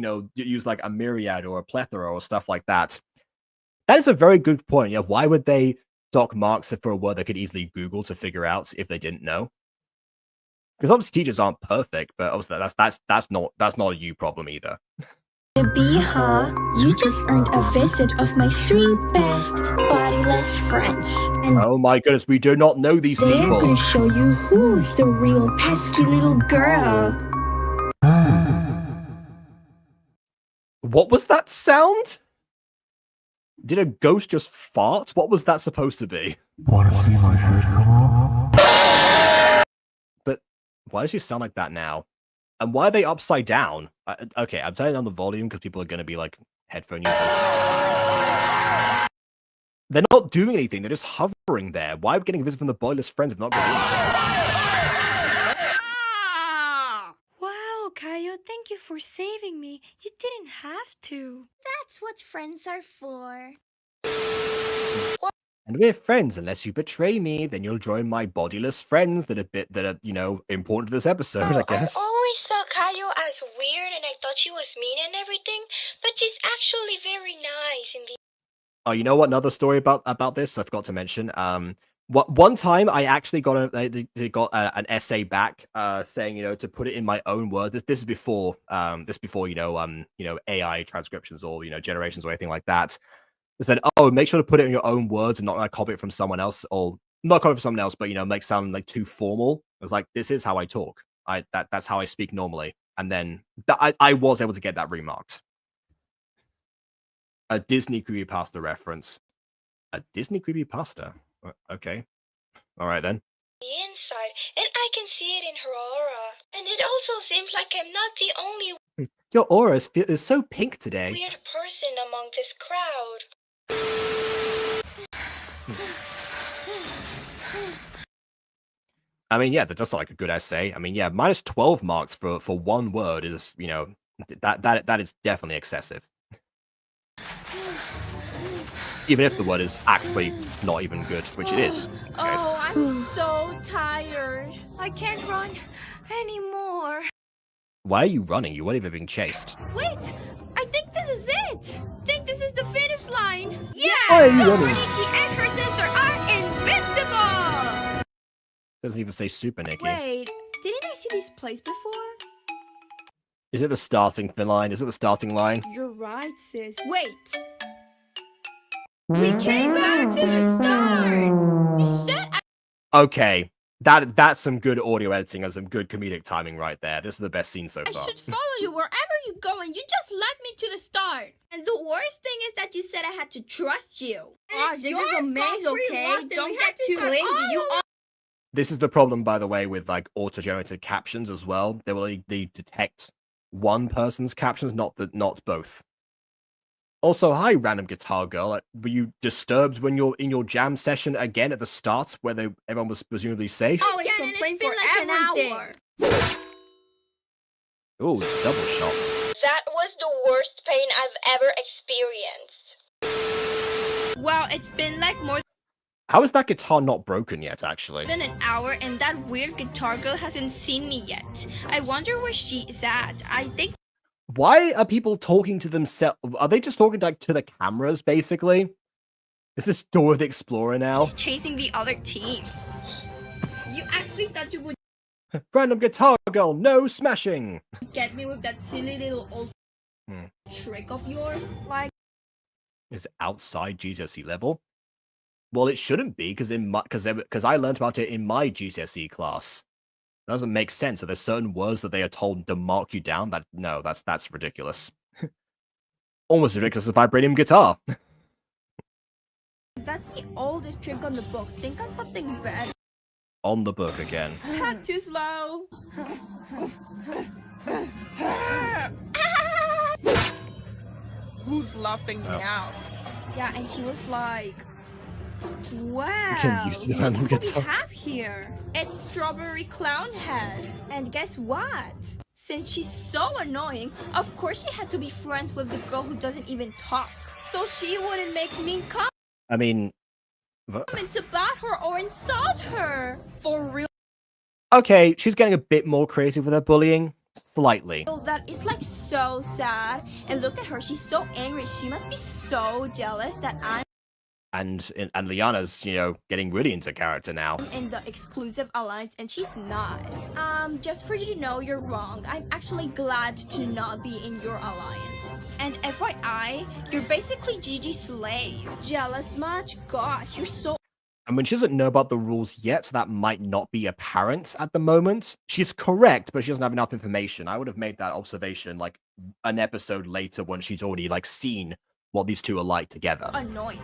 like a myriad or a plethora or stuff like that. That is a very good point. Yeah, why would they dock marks for a word they could easily Google to figure out if they didn't know? Because obviously teachers aren't perfect, but obviously that's not a you problem either. Be, huh? You just earned a visit of my three best bodiless friends. And oh my goodness, we do not know these they're people. gonna show you who's the real pesky little girl. What was that sound? Did a ghost just fart? What was that supposed to be? Wanna see my head come off? But why does she sound like that now? And why are they upside down? Okay, I'm turning down the volume because people are going to be like headphone users. They're not doing anything. They're just hovering there. Why are we getting a visit from the boyless friends if not going to do anything? Wow, Kayo, thank you for saving me. You didn't have to. That's what friends are for. And we're friends unless you betray me. Then you'll join my bodiless friends that are important to this episode, I guess. I always saw Kayo as weird and I thought she was mean and everything, but she's actually very nice in the. Oh, you know what? Another story about this I forgot to mention. One time I actually got an essay back saying to put it in my own words. This is before AI transcriptions or generations or anything like that. They said, oh, make sure to put it in your own words and not like copy it from someone else, or not copy it from someone else, but make it sound like too formal. I was like, this is how I talk. That's how I speak normally. And then I was able to get that remarked. A Disney creepypasta reference. A Disney creepypasta. Okay. All right then. Inside, and I can see it in her aura. And it also seems like I'm not the only Your aura is so pink today. weird person among this crowd. I mean, yeah, that does sound like a good essay. I mean, yeah, minus 12 marks for one word is, that is definitely excessive. Even if the word is actually not even good, which it is in this case. Oh, I'm so tired. I can't run anymore. Why are you running? You weren't even being chased. Wait, I think this is it. I think this is the finish line. Yeah, Why are you the running? Nikki and her sister are invincible. Doesn't even say Super Nikki. Wait, didn't I see this place before? Is it the starting line? Is it the starting line? You're right, sis. Wait. We came back to the start. You said Okay, that's some good audio editing and some good comedic timing right there. This is the best scene so I far. should follow you wherever you go, and you just led me to the start. And the worst thing is that you said I had to trust you. Ah, this is a maze, okay? Don't get too clingy. You are. This is the problem, by the way, with like auto-generated captions as well. They will only detect one person's captions, not both. Also, hi, random guitar girl. Were you disturbed when you're in your jam session again at the start, where everyone was presumably safe? always complain for everything. Ooh, double shot. That was the worst pain I've ever experienced. Well, it's been like more. How is that guitar not broken yet, actually? Been an hour and that weird guitar girl hasn't seen me yet. I wonder where she is at. I think Why are people talking to themselves? Are they just talking like to the cameras, basically? Is this Dora the Explorer now? she's chasing the other team. You actually thought you would Random guitar girl, no smashing! get me with that silly little old trick of yours? Like, Is it outside GCSE level? Well, it shouldn't be, because I learned about it in my GCSE class. It doesn't make sense. Are there certain words that they are told to mark you down? That's ridiculous. Almost ridiculous as vibranium guitar. that's the oldest trick on the book. Think on something better. On the book again. Too slow. Who's laughing now? Yeah, and she was like, wow, You can use the random look what guitar. we have here. It's Strawberry Clown Head. And guess what? Since she's so annoying, of course she had to be friends with the girl who doesn't even talk. So she wouldn't make mean I mean, comments about her or insult her. For real, okay, she's getting a bit more creative with her bullying. Slightly. that is like so sad. And look at her, she's so angry. She must be so jealous that I'm And Liana's, getting really into character now. in the exclusive alliance and she's not. Just for you to know, you're wrong. I'm actually glad to not be in your alliance. And FYI, you're basically Gigi's slave. Jealous much? Gosh, you're so And when she doesn't know about the rules yet, so that might not be apparent at the moment. She's correct, but she doesn't have enough information. I would have made that observation like an episode later when she's already seen what these two are like together. annoying.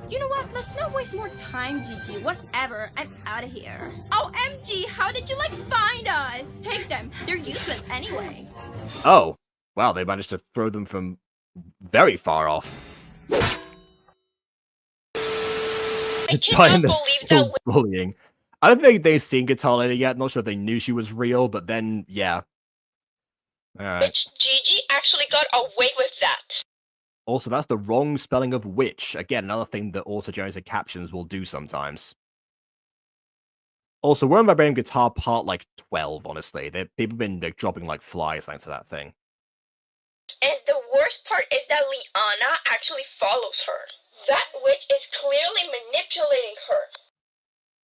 You know what? Let's not waste more time, Gigi. Whatever. I'm out of here. OMG, how did you find us? Take them. They're useless anyway. Oh, wow, they managed to throw them from very far off. I Giant cannot is believe still that bullying. I don't think they've seen Guitar Lady yet. Not sure if they knew she was real, but then, yeah. Alright. which Gigi actually got away with that. Also, that's the wrong spelling of witch. Again, another thing that auto-generated captions will do sometimes. Also, we're on Vibranium Guitar part 12, honestly. People have been dropping like flies thanks to that thing. And the worst part is that Liana actually follows her. That witch is clearly manipulating her.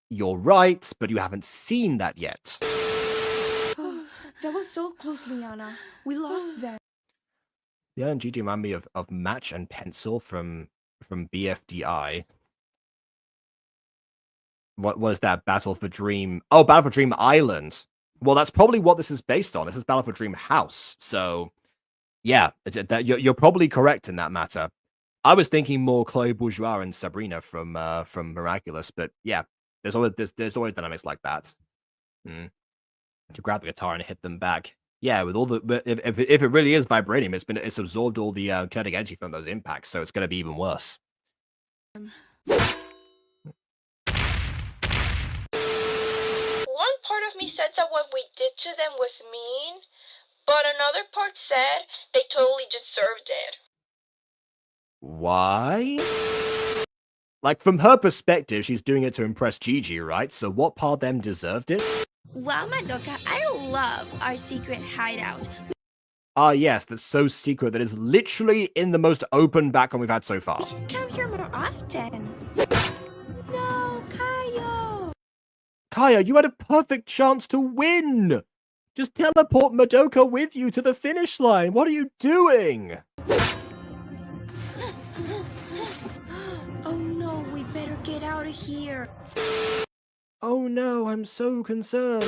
You're right, but you haven't seen that yet. That was so close, Liana. We lost them. Yeah, and GG remind me of Match and Pencil from BFDI. What was that? Battle for Dream... Oh, Battle for Dream Island. Well, that's probably what this is based on. This is Battle for Dream House. So, yeah, you're probably correct in that matter. I was thinking more Chloe Bourgeois and Sabrina from Miraculous, but yeah, there's always dynamics like that. To grab the guitar and hit them back. Yeah, with all the if it really is vibranium, it's absorbed all the kinetic energy from those impacts, so it's going to be even worse. One part of me said that what we did to them was mean, but another part said they totally deserved it. Why? From her perspective, she's doing it to impress Gigi, right? So what part of them deserved it? Wow, Madoka, I love our secret hideout. Ah, yes, that's so secret that is literally in the most open background we've had so far. We should come here more often. No, Kaio! Kaya, you had a perfect chance to win! Just teleport Madoka with you to the finish line. What are you doing? Oh no, we better get out of here. Oh no, I'm so concerned.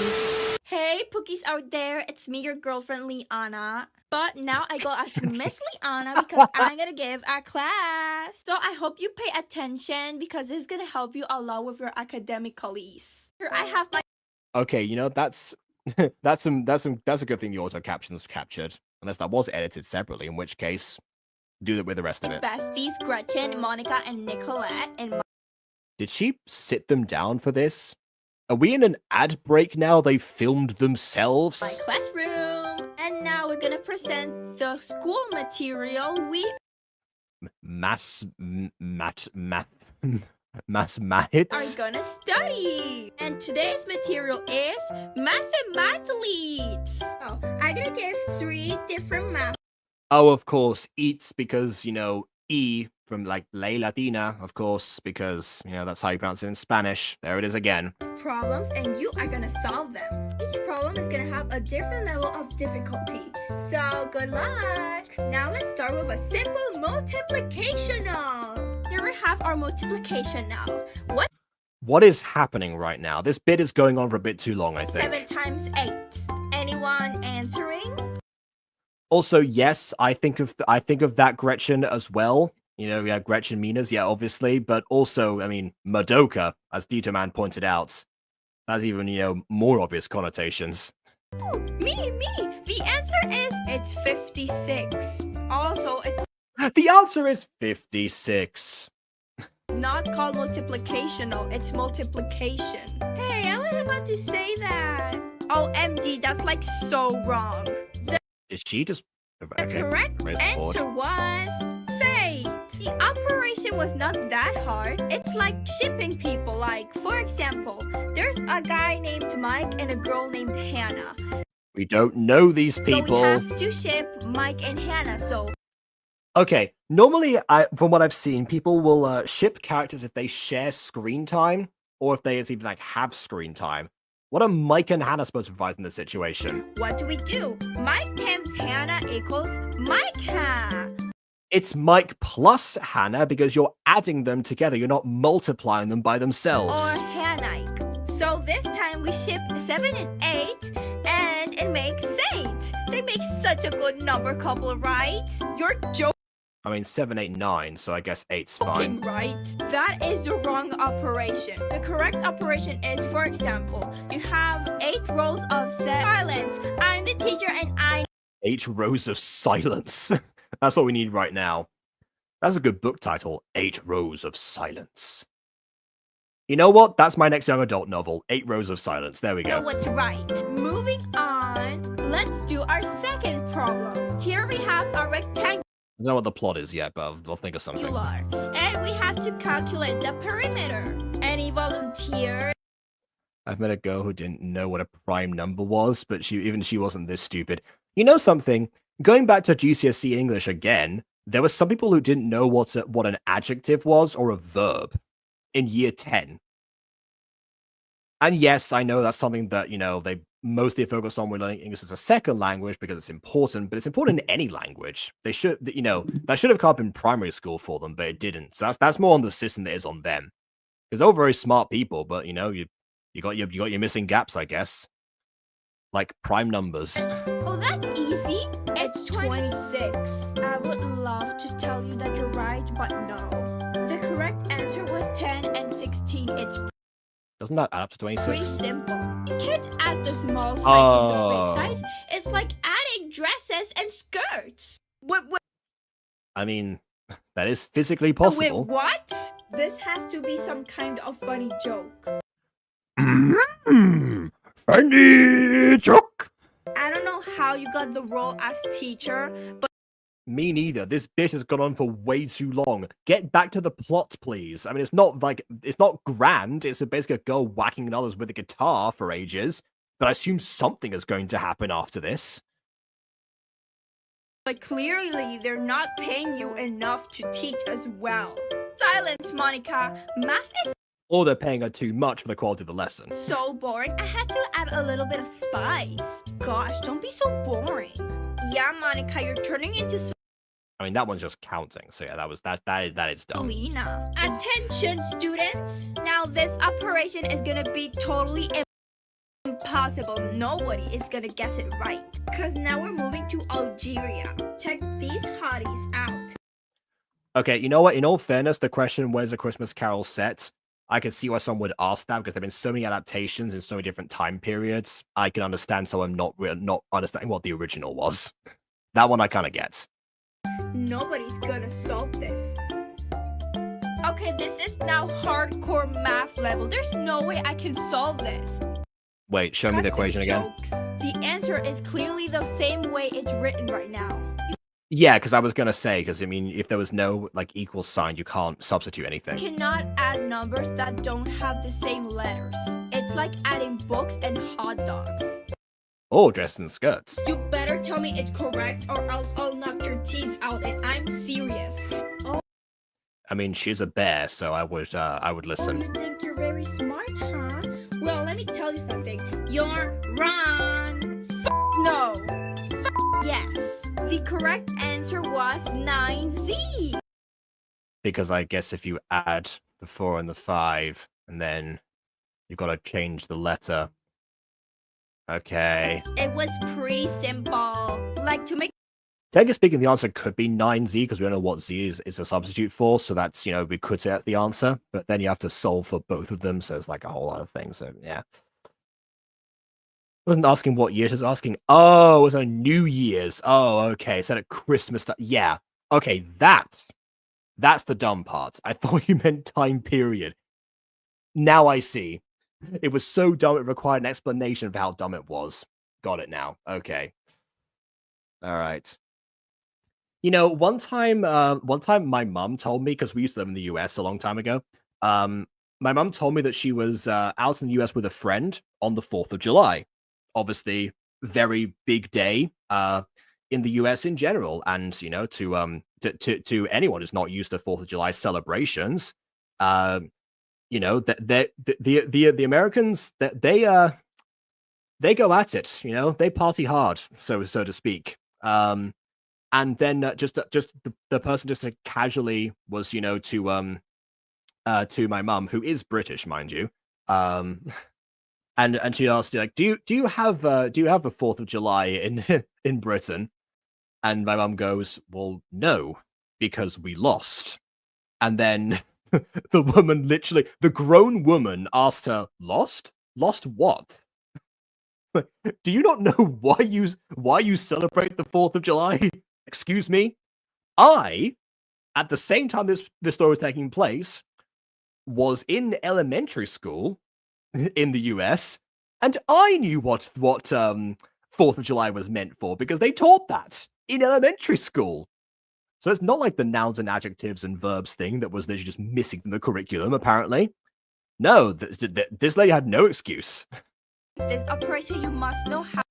Hey, Pookies out there, it's me, your girlfriend Liana. But now I go as Miss Liana because I'm gonna give a class. So I hope you pay attention because this is gonna help you a lot with your academicalies. Here I have my Okay, that's that's a good thing the auto captions captured. Unless that was edited separately, in which case, do it with the rest of it. besties, Gretchen, Monica, and Nicolette, and Did she sit them down for this? Are we in an ad break now? They filmed my themselves? classroom. And now we're gonna present the school material we Mathematics? gonna study. And today's material is mathemathletes. Oh, I'm gonna give 3 different math Oh, of course, eats because, E from like ley Latina, of course, because, that's how you pronounce it in Spanish. There it is again. problems and you are gonna solve them. Each problem is gonna have a different level of difficulty. So good luck! Now let's start with a simple multiplicational. Here we have our multiplication now. What is happening right now? This bit is going on for a bit too long, I think. 7 times 8. Anyone answering? Also, yes, I think of that Gretchen as well. Yeah, Gretchen Minas, yeah, obviously, but also, Madoka, as Dito Man pointed out, has even, more obvious connotations. Oh, me! The answer is it's 56. Also, it's The answer is 56. not called multiplicational, it's multiplication. Hey, I was about to say that. OMG, that's like so wrong. Did she just... The correct raise the board. answer was say. The operation was not that hard. It's like shipping people. Like, for example, there's a guy named Mike and a girl named Hannah. We don't know these people. So we have to ship Mike and Hannah, so... Okay, normally, from what I've seen, people will ship characters if they share screen time, or if they even have screen time. What are Mike and Hannah supposed to provide in this situation? What do? Mike times Hannah equals Micah. It's Mike plus Hannah because you're adding them together. You're not multiplying them by themselves. Or Hannah. So this time we ship 7 and 8, and it makes 8. They make such a good number couple, right? You're joking. 7, 8, 9, so I guess 8's fine. Right? That is the wrong operation. The correct operation is, for example, you have 8 rows of silence. I'm the teacher and I... 8 rows of silence. That's what we need right now. That's a good book title, 8 Rows of Silence. You know what? That's my next young adult novel, 8 Rows of Silence. There we go. know what's right. Moving on, let's do our second problem. Here we have a rectangle. I don't know what the plot is yet, but I'll think of something. And we have to calculate the perimeter. Any volunteer? I've met a girl who didn't know what a prime number was, but she wasn't this stupid. You know something? Going back to GCSE English again, there were some people who didn't know what an adjective was or a verb in year 10. And yes, I know that's something that, they mostly focus on when learning English as a second language because it's important, but it's important in any language. They should, that should have come up in primary school for them, but it didn't. So that's more on the system that is on them. Because they're all very smart people, but, you got your missing gaps, I guess. Like prime numbers. Oh, that's easy. It's 26. I would love to tell you that you're right, but no. The correct answer was 10 and 16. It's Doesn't that add up to 26? pretty simple. You can't add the small side to the big side. It's like adding dresses and skirts. What? That is physically possible. Wait, what? This has to be some kind of funny joke. Funny joke! I don't know how you got the role as teacher, but Me neither. This bit has gone on for way too long. Get back to the plot, please. it's not grand. It's basically a girl whacking others with a guitar for ages. But I assume something is going to happen after this. clearly they're not paying you enough to teach as well. Silence, Monica. Math is Or they're paying her too much for the quality of the lesson. so boring. I had to add a little bit of spice. Gosh, don't be so boring. Yeah, Monica, you're turning into That one's just counting. So yeah, that is dumb. Selena. Attention, students. Now this operation is gonna be totally impossible. Nobody is gonna guess it right. Cause now we're moving to Algeria. Check these hotties out. Okay, you know what? In all fairness, the question, where's a Christmas Carol set? I can see why someone would ask that because there have been so many adaptations in so many different time periods. I can understand someone not understanding what the original was. That one I kind of get. Nobody's gonna solve this. Okay, this is now hardcore math level. There's no way I can solve this. Wait, show me the equation again. Jokes. The answer is clearly the same way it's written right now. Yeah, because I was gonna say, because I mean, if there was no like equal sign, you can't substitute anything. Cannot add numbers that don't have the same letters. It's like adding books and hot dogs. Or dressed in skirts. You better tell me it's correct or else I'll knock your teeth out, and I'm serious. I mean, she's a bear, so I would Oh, listen. you think you're very smart, huh? Well, let me tell you something. You're wrong. No. Yes. The correct answer was 9Z. Because I guess if you add the 4 and the 5, and then you've got to change the letter. Okay. It was pretty simple. Like to make Technically speaking, the answer could be 9Z because we don't know what Z is a substitute for. So that's, we could say that's the answer. But then you have to solve for both of them. So it's like a whole other thing. So yeah. I wasn't asking what year, she was asking, oh, it was on New Year's. Oh, okay. It's at Christmas. Yeah. Okay, that's the dumb part. I thought you meant time period. Now I see. It was so dumb it required an explanation of how dumb it was. Got it now. Okay. All right. One time my mum told me, because we used to live in the US a long time ago, my mum told me that she was out in the US with a friend on the 4th of July. Obviously, very big day in the US in general. And, to anyone who's not used to 4th of July celebrations, the Americans, they go at it, they party hard, so to speak. And then the person just casually was, to my mum, who is British, mind you, and she asked, like, do you have the 4th of July in Britain? And my mum goes, well, no, because we lost. And then the woman the grown woman asked her, lost what? Do you not know why you celebrate the 4th of July? Excuse me? At the same time this story was taking place, was in elementary school in the US, and I knew what 4th of July was meant for because they taught that in elementary school. So it's not like the nouns and adjectives and verbs thing that was literally just missing from the curriculum, apparently. No, this lady had no excuse. this operator, you must know how.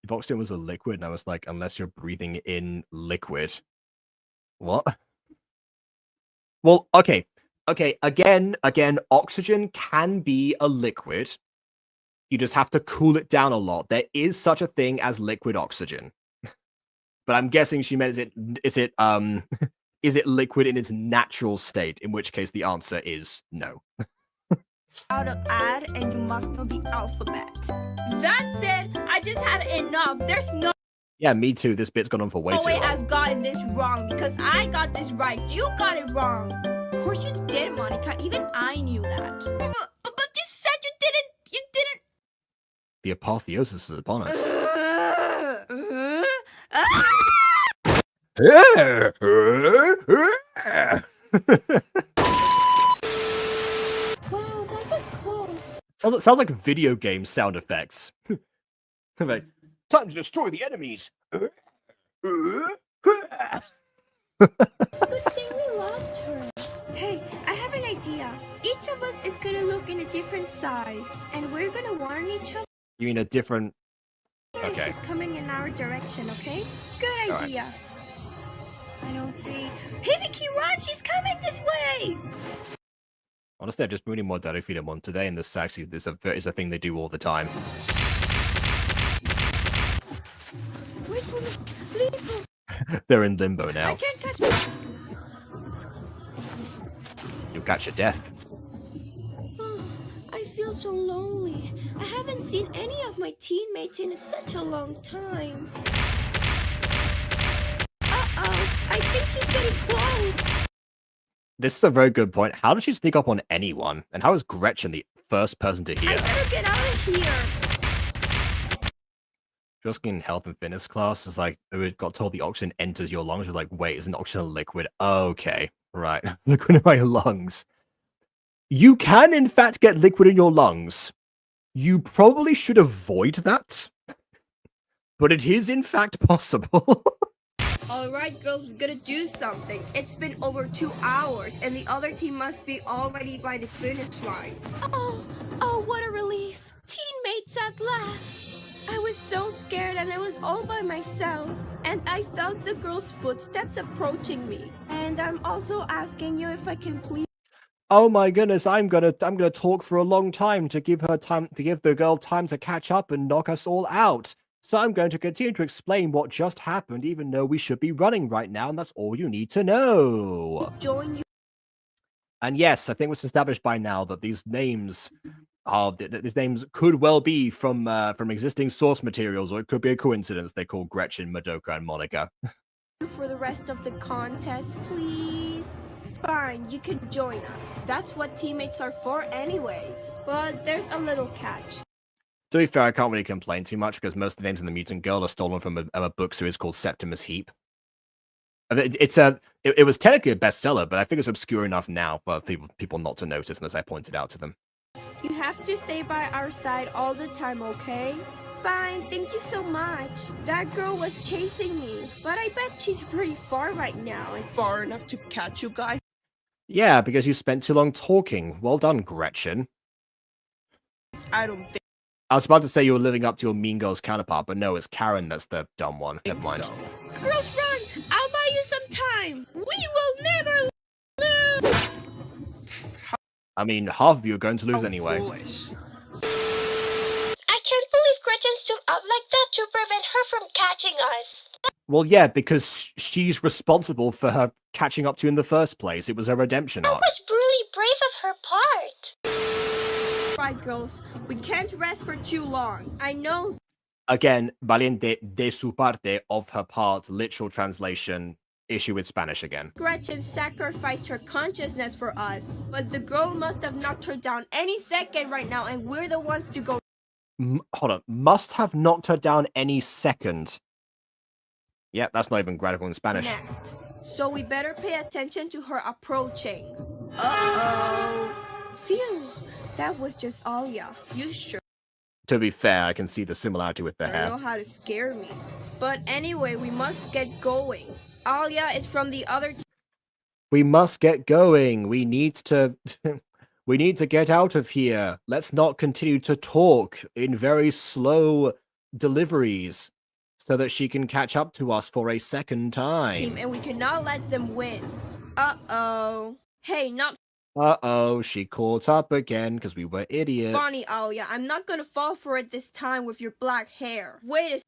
If oxygen was a liquid, and I was like, unless you're breathing in liquid. What? Well, okay. Again, oxygen can be a liquid. You just have to cool it down a lot. There is such a thing as liquid oxygen. But I'm guessing she meant is it liquid in its natural state? In which case the answer is no. How to add, and you must know the alphabet. That's it. I just had enough. There's no. Yeah, me too. This bit's gone on for way too long. I've gotten this wrong because I got this right. You got it wrong. Of course you did, Monica. Even I knew that. But you said you didn't. You didn't. The apotheosis is upon us. Wow, that was cool. Sounds like video game sound effects. Like, time to destroy the enemies. Good thing we lost her. Hey, I have an idea. Each of us is gonna look in a different side, and we're gonna warn each other. You mean a different? Okay. She's coming in our direction, okay? Good All idea. I don't see. Hey, Vicky, run! She's coming this way! Honestly, I've just been reading more Dado Filemon today, and this actually is a thing they do all the time. Wait for me. Please. They're in limbo now. I can't catch it. You'll catch your death. Oh, I feel so lonely. I haven't seen any of my teammates in such a long time. Uh-oh, I think she's getting close. This is a very good point. How does she sneak up on anyone? And how is Gretchen the first person to hear? I better get out of here. Just in health and fitness class, it's like we got told the oxygen enters your lungs. We're like, wait, isn't oxygen a liquid? Okay, right. Liquid in my lungs. You can, in fact, get liquid in your lungs. You probably should avoid that. But it is, in fact, possible. Alright, girls, we gotta do something. It's been over 2 hours, and the other team must be already by the finish line. Oh, what a relief. Teammates at last. I was so scared, and I was all by myself. And I felt the girl's footsteps approaching me. And I'm also asking you if I can please. Oh my goodness, I'm gonna talk for a long time to give the girl time to catch up and knock us all out. So I'm going to continue to explain what just happened, even though we should be running right now, and that's all you need to know. Join you. And yes, I think it's established by now that these names could well be from existing source materials, or it could be a coincidence. They call Gretchen, Madoka, and Monica. For the rest of the contest, please? Fine, you can join us. That's what teammates are for anyways. But there's a little catch. To be fair, I can't really complain too much because most of the names in the Mutant Girl are stolen from a book series called Septimus Heap. It was technically a bestseller, but I think it's obscure enough now for people not to notice, unless I pointed out to them. You have to stay by our side all the time, okay? Fine, thank you so much. That girl was chasing me, but I bet she's pretty far right now. And Far enough to catch you guys. Yeah, because you spent too long talking. Well done, Gretchen. I don't think I was about to say you were living up to your Mean Girls counterpart, but no, it's Karen that's the dumb one. Never mind. so. girls, run! I'll buy you some time. We will never lose. I mean, half of you are going to lose How anyway. foolish. I can't believe Gretchen stood up like that to prevent her from catching us. Well, yeah, because she's responsible for her catching up to you in the first place. It was a redemption That arc. was really brave of her part. Right, girls, we can't rest for too long. I know. Again, valiente de su parte, of her part, literal translation, issue with Spanish again. Gretchen sacrificed her consciousness for us, but the girl must have knocked her down any second right now, and we're the ones to go. Hold on. Must have knocked her down any second. Yeah, that's not even grammatical in Spanish. Next. So we better pay attention to her approaching. Uh-oh. Phew. That was just Alia. You sure To be fair, I can see the similarity with the know hair. how to scare me. But anyway, we must get going. Alia is from the other team. We must get going. We need to we need to get out of here. Let's not continue to talk in very slow deliveries so that she can catch up to us for a second time. And we cannot let them win. Uh-oh. Hey, not Uh-oh, she caught up again because we were idiots. funny, Alia. I'm not gonna fall for it this time with your black hair. Wait a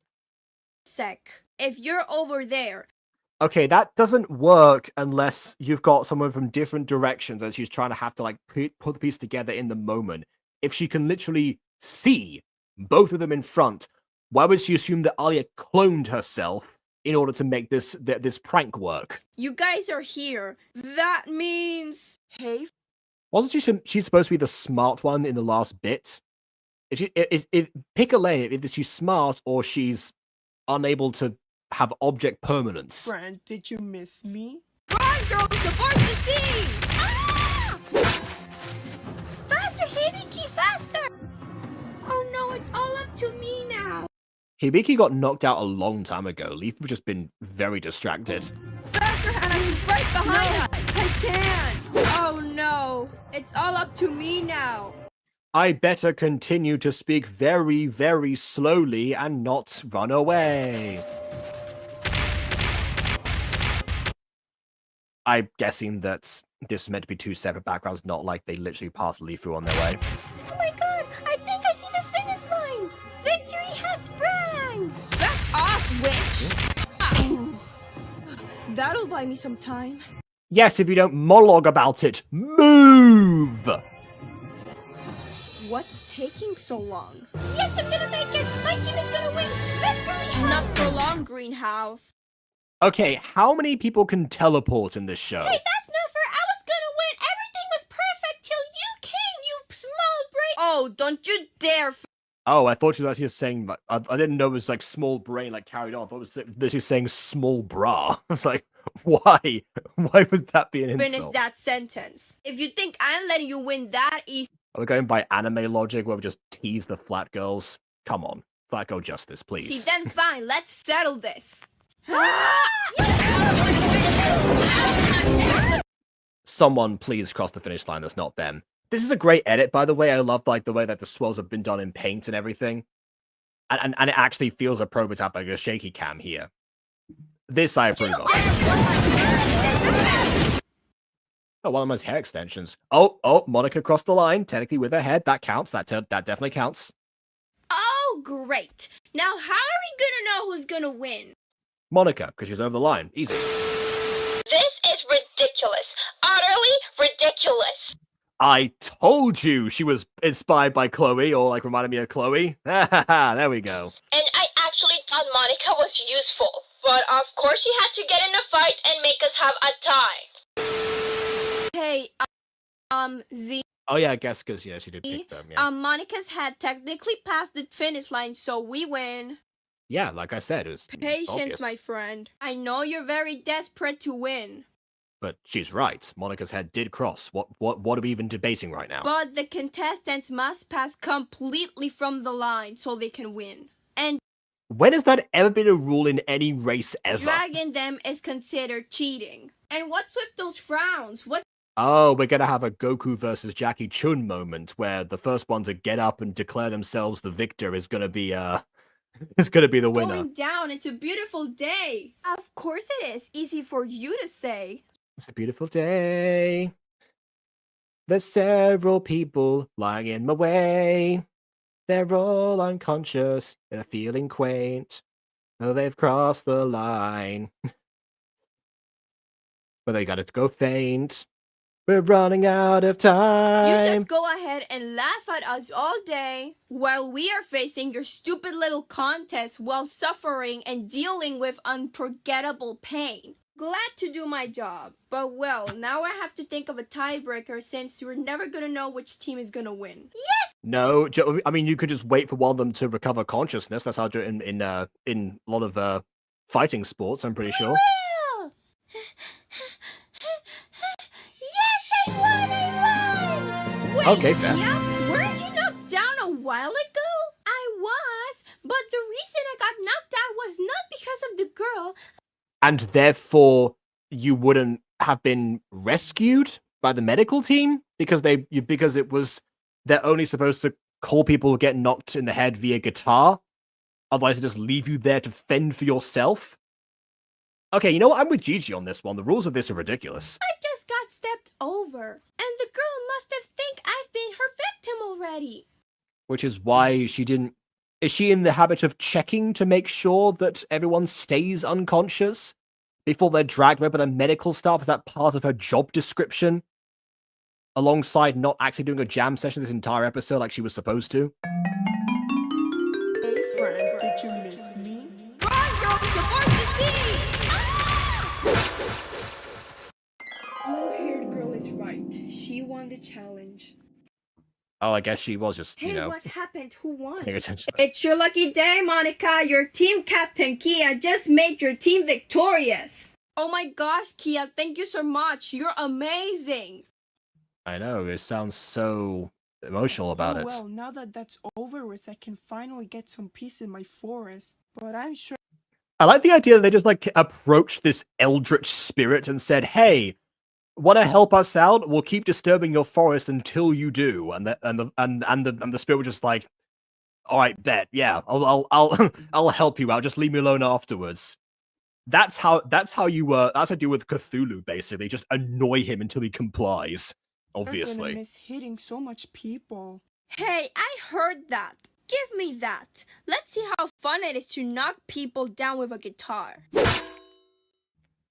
sec. If you're over there, Okay, that doesn't work unless you've got someone from different directions and she's trying to have to like put the piece together in the moment. If she can literally see both of them in front, why would she assume that Alia cloned herself in order to make this prank work? you guys are here. That means... Hey, Wasn't she's supposed to be the smart one in the last bit? Pick a lane if she's smart or she's unable to have object permanence. Friend, did you miss me? run, girls! Abort the scene! Ah! Faster, Hibiki, faster! Oh no, it's all up to me now. Hibiki got knocked out a long time ago. Leaf has just been very distracted. Faster, Hannah, she's right behind us. I can't. Oh no, it's all up to me now. I better continue to speak very, very slowly and not run away. I'm guessing that this is meant to be two separate backgrounds, not like they literally passed Leafu on their way. Oh my god, I think I see the finish line! Victory has sprang! Back off, witch! Ah. That'll buy me some time. Yes, if you don't monologue about it, move! What's taking so long? Yes, I'm gonna make it! My team is gonna win! Victory has... Not for long, Greenhouse. Okay, how many people can teleport in this show? Hey, that's not fair! I was gonna win! Everything was perfect till you came, you small brain! Oh, don't you dare. Oh, I thought you were actually saying, I didn't know it was like small brain, like carried on. I thought it was literally saying small bra. I was like, why? Why would that be an insult? Finish that sentence. If you think I'm letting you win that easy. Are we going by anime logic where we just tease the flat girls? Come on. Flat girl justice, please. See, then fine, let's settle this. Someone please cross the finish line that's not them. This is a great edit, by the way. I love like the way that the swirls have been done in paint and everything. And it actually feels appropriate to have like a shaky cam here. This I approve of. Oh, one of those hair extensions. Oh, Monica crossed the line, technically with her head. That counts. That definitely counts. Oh, great. Now how are we gonna know who's gonna win? Monica, because she's over the line. Easy. This is ridiculous. Utterly ridiculous. I told you she was inspired by Chloe, or like reminded me of Chloe. There we go. And I actually thought Monica was useful. But of course she had to get in a fight and make us have a tie. Hey, Z. Oh yeah, I guess because she did pick them. Yeah. Monica's had technically passed the finish line, so we win. Yeah, like I said, it was Patience, obvious. my friend. I know you're very desperate to win. But she's right. Monica's head did cross. What are we even debating right now? But the contestants must pass completely from the line so they can win. And When has that ever been a rule in any race ever? dragging them is considered cheating. And what's with those frowns? What? Oh, we're gonna have a Goku versus Jackie Chun moment where the first one to get up and declare themselves the victor is gonna be the winner. Going down. It's a beautiful day. Of course it is. Easy for you to say. It's a beautiful day. There's several people lying in my way. They're all unconscious. They're feeling quaint. Oh, they've crossed the line. But they gotta go faint. We're running out of You time. just go ahead and laugh at us all day while we are facing your stupid little contest while suffering and dealing with unforgettable pain. Glad to do my job, but well, now I have to think of a tiebreaker since we're never gonna know which team is gonna win. Yes! No, I mean you could just wait for one of them to recover consciousness. That's how to do it in a lot of fighting sports. I'm pretty sure. Will! Yes, I won! Wait, Okay, fair. yeah? Weren't you knocked down a while ago? I was, but the reason I got knocked out was not because of the girl. And therefore you wouldn't have been rescued by the medical team because they're only supposed to call people who get knocked in the head via guitar. Otherwise, they just leave you there to fend for yourself. Okay, you know what? I'm with Gigi on this one. The rules of this are ridiculous. I just got stepped over, and the girl must have think I've been her victim already. Which is why she didn't. Is she in the habit of checking to make sure that everyone stays unconscious before they're dragged away by the medical staff? Is that part of her job description? Alongside not actually doing a jam session this entire episode like she was supposed to? Hey friend, did you miss me? Blue-haired girl is right. She won the challenge. Oh, I guess she was just, Hey, what happened? Who won? paying attention. It's your lucky day, Monica. Your team captain, Kia, just made your team victorious. Oh my gosh, Kia, thank you so much. You're amazing. I know, it sounds so emotional about it. Well, now that that's over with, I can finally get some peace in my forest. But I'm sure I like the idea that they just like approached this eldritch spirit and said, "Hey, want to help us out? We'll keep disturbing your forest until you do." And the spirit was just like, "All right, bet, yeah, I'll I'll help you out. Just leave me alone afterwards." That's how you that's how you do with Cthulhu. Basically, just annoy him until he complies. I'm gonna Obviously, miss hitting so much people. Hey, I heard that. Give me that. Let's see how fun it is to knock people down with a guitar.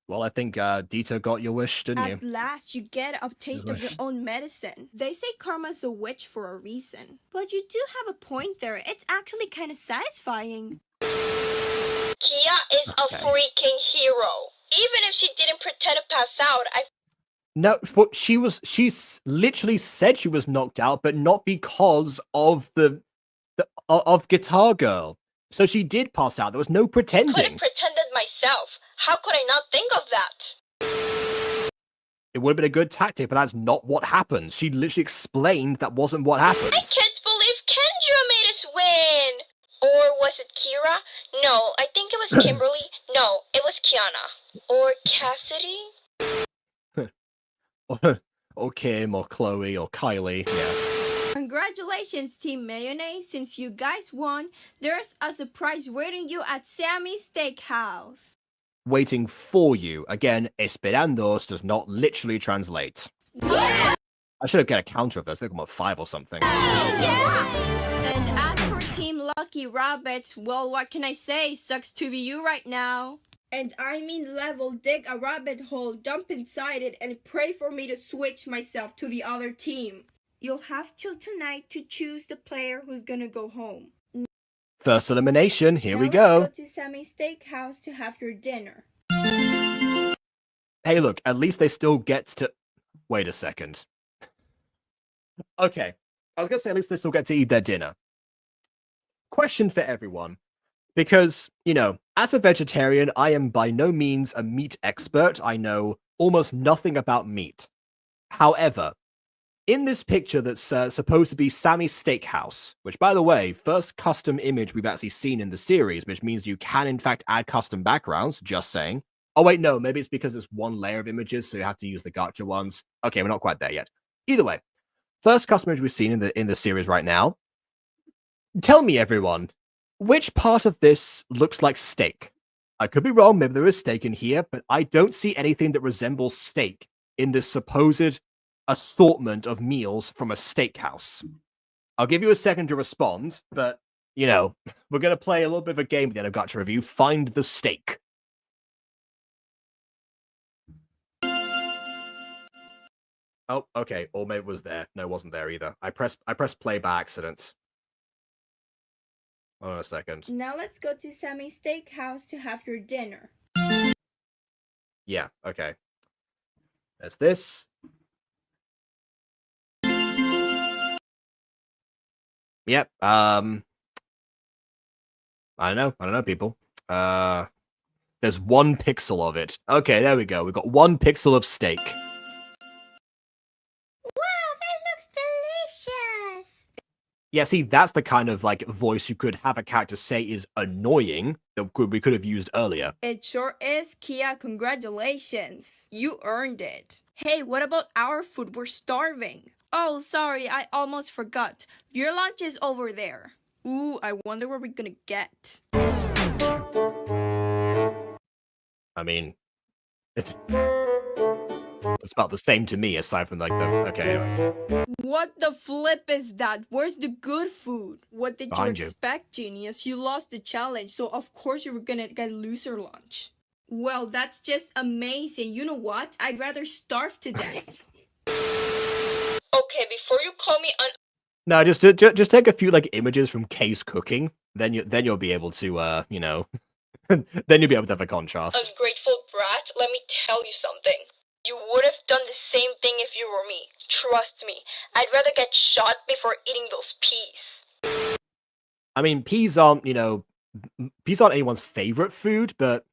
well, I think Dieter got your wish, didn't you? At last, you get a taste of your own medicine. They say karma's a witch for a reason. But you do have a point there. It's actually kind of satisfying. Kia is a Okay. freaking hero. Even if she didn't pretend to pass out, No, but she literally said she was knocked out, but not because of of Guitar Girl. So she did pass out. There was no could have pretending. pretended myself. How could I not think of that? It would have been a good tactic, but that's not what happened. She literally explained that wasn't what happened. I can't believe Kendra made us win. Or was Was it Kira? No, I think it was Kimberly. No, it was Kiana. Or Cassidy? Or Kim, or Chloe, or Kylie. Yeah. Congratulations, Team Mayonnaise. Since you guys won, there's a surprise waiting you at Sammy's Steakhouse. Waiting for you. Again, esperandos does not literally translate. Yeah! I should have get a counter of those. I think I'm at 5 or something. Yeah! And as for Team Lucky Rabbits, well, what can I say? Sucks to be you right now. And I mean level, dig a rabbit hole, jump inside it, and pray for me to switch myself to the other team. You'll have till tonight to choose the player who's gonna go home. First elimination. Here we Now go. let's go to Sammy's Steakhouse to have your dinner. Hey, look, at least they still get to... Wait a second. Okay. I was going to say at least they still get to eat their dinner. Question for everyone. Because, you know, as a vegetarian, I am by no means a meat expert. I know almost nothing about meat. However, in this picture that's supposed to be Sammy's Steakhouse, which, by the way, first custom image we've actually seen in the series, which means you can, in fact, add custom backgrounds, just saying. Oh, wait, no, maybe it's because it's one layer of images, so you have to use the Gacha ones. Okay, we're not quite there yet. Either way, first custom image we've seen in the series right now. Tell me, everyone, which part of this looks like steak? I could be wrong, maybe there is steak in here, but I don't see anything that resembles steak in this supposed assortment of meals from a steakhouse. I'll give you a second to respond, but, you know, we're going to play a little bit of a game at the end of Gacha Review. Find the steak. Oh, okay. Or maybe it was there. No, it wasn't there either. I pressed play by accident. Hold on a second. Now let's go to Sammy's Steakhouse to have your dinner. Yeah, okay. There's this. Yep. I don't know, people. There's 1 pixel of it. Okay, there we go. We've got 1 pixel of steak. Wow, that looks delicious! Yeah, see, that's the kind of, like, voice you could have a character say is annoying that we could have used earlier. It sure is, Kia. Congratulations. You earned it. Hey, what about our food? We're starving. Oh, sorry, I almost forgot. Your lunch is over there. Ooh, I wonder what we're gonna get. I mean, it's about the same to me, aside from, like, the... Okay, anyway. What the flip is that? Where's the good food? What did Behind you you. expect, Genius? You lost the challenge, so of course you were gonna get loser lunch. Well, that's just amazing. You know what? I'd rather starve to death. Okay, before you call me No, just take a few, like, images from Kay's cooking. Then you'll be able to, you know... then you'll be able to have a contrast. ungrateful brat, let me tell you something. You would have done the same thing if you were me. Trust me. I'd rather get shot before eating those peas. I mean, peas aren't, you know... Peas aren't anyone's favorite food, but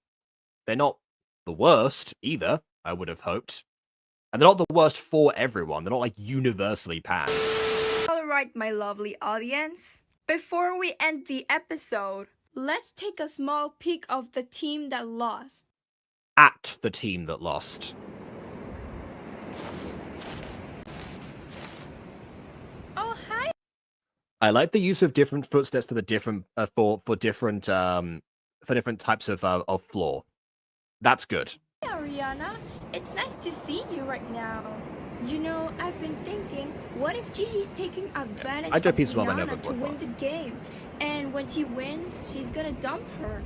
they're not the worst either, I would have hoped. And they're not the worst for everyone. They're not, like, universally panned. Alright, my lovely audience. Before we end the episode, let's take a small peek of the team that lost. At the team that lost. Oh, hi! I like the use of different footsteps for the different for different types of floor. That's good. Hey, Ariana. It's nice to see you right now. You know, I've been thinking, what if Gigi's taking advantage I took of pieces of my Rihanna notebook to book. win the game? And when she wins, she's gonna dump her.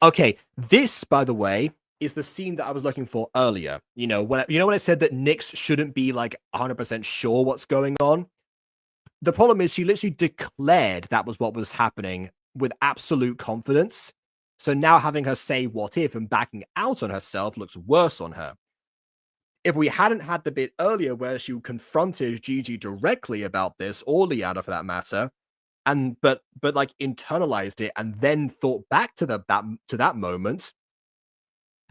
Okay, this, by the way, is the scene that I was looking for earlier. You know, when I said that Nyx shouldn't be, like, 100% sure what's going on? The problem is she literally declared that was what was happening with absolute confidence. So now having her say what if and backing out on herself looks worse on her. If we hadn't had the bit earlier where she confronted Gigi directly about this, or Liana for that matter, but like internalized it and then thought back to that moment,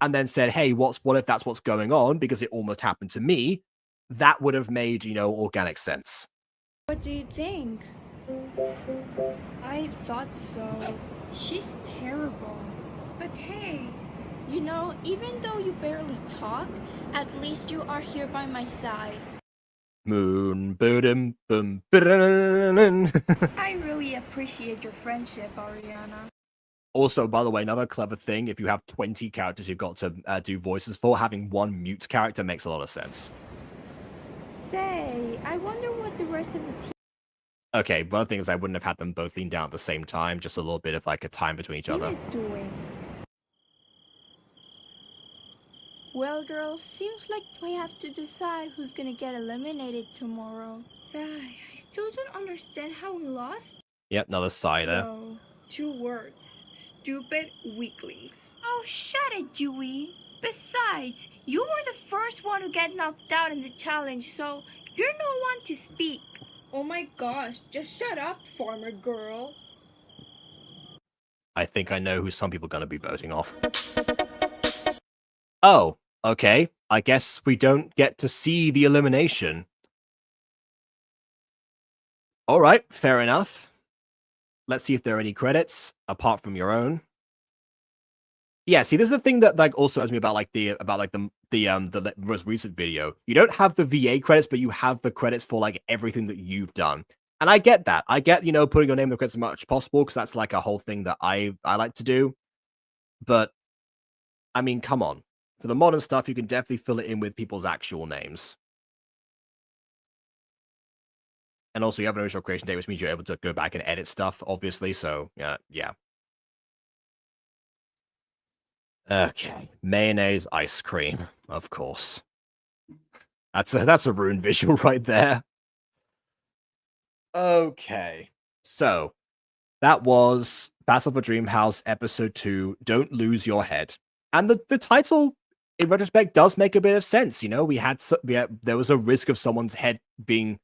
and then said, "Hey, what if that's what's going on? Because it almost happened to me." That would have made, you know, organic sense. What do you think? I thought so. She's terrible. But hey, you know, even though you barely talk, at least you are here by my side. Moon, boom, boom, boom. I really appreciate your friendship, Ariana. Also, by the way, another clever thing, if you have 20 characters you've got to do voices for, having one mute character makes a lot of sense. Say, I wonder what the rest of the team Okay, one of the things I wouldn't have had them both lean down at the same time, just a little bit of like a time between each other. is doing. Well, girls, seems like we have to decide who's gonna get eliminated tomorrow. I still don't understand how we lost. Yep, another sigh there. So, 2 words. Stupid weaklings. Oh, shut it, Dewey. Besides, you were the first one to get knocked out in the challenge, so you're no one to speak. Oh my gosh, just shut up, farmer girl. I think I know who some people are going to be voting off. Oh, okay. I guess we don't get to see the elimination. All right, fair enough. Let's see if there are any credits apart from your own. Yeah, see, this is the thing that like also has me about the most recent video. You don't have the VA credits, but you have the credits for like everything that you've done. And I get that. I get, putting your name in the credits as much as possible because that's like a whole thing that I like to do. But I mean, come on. For the modern stuff, you can definitely fill it in with people's actual names. And also, you have an original creation date, which means you're able to go back and edit stuff, obviously. So, yeah. Okay, mayonnaise ice cream, of course. That's a ruined visual right there. Okay, so that was Battle for Dreamhouse Episode 2, Don't Lose Your Head. And the title, in retrospect, does make a bit of sense. There was a risk of someone's head being,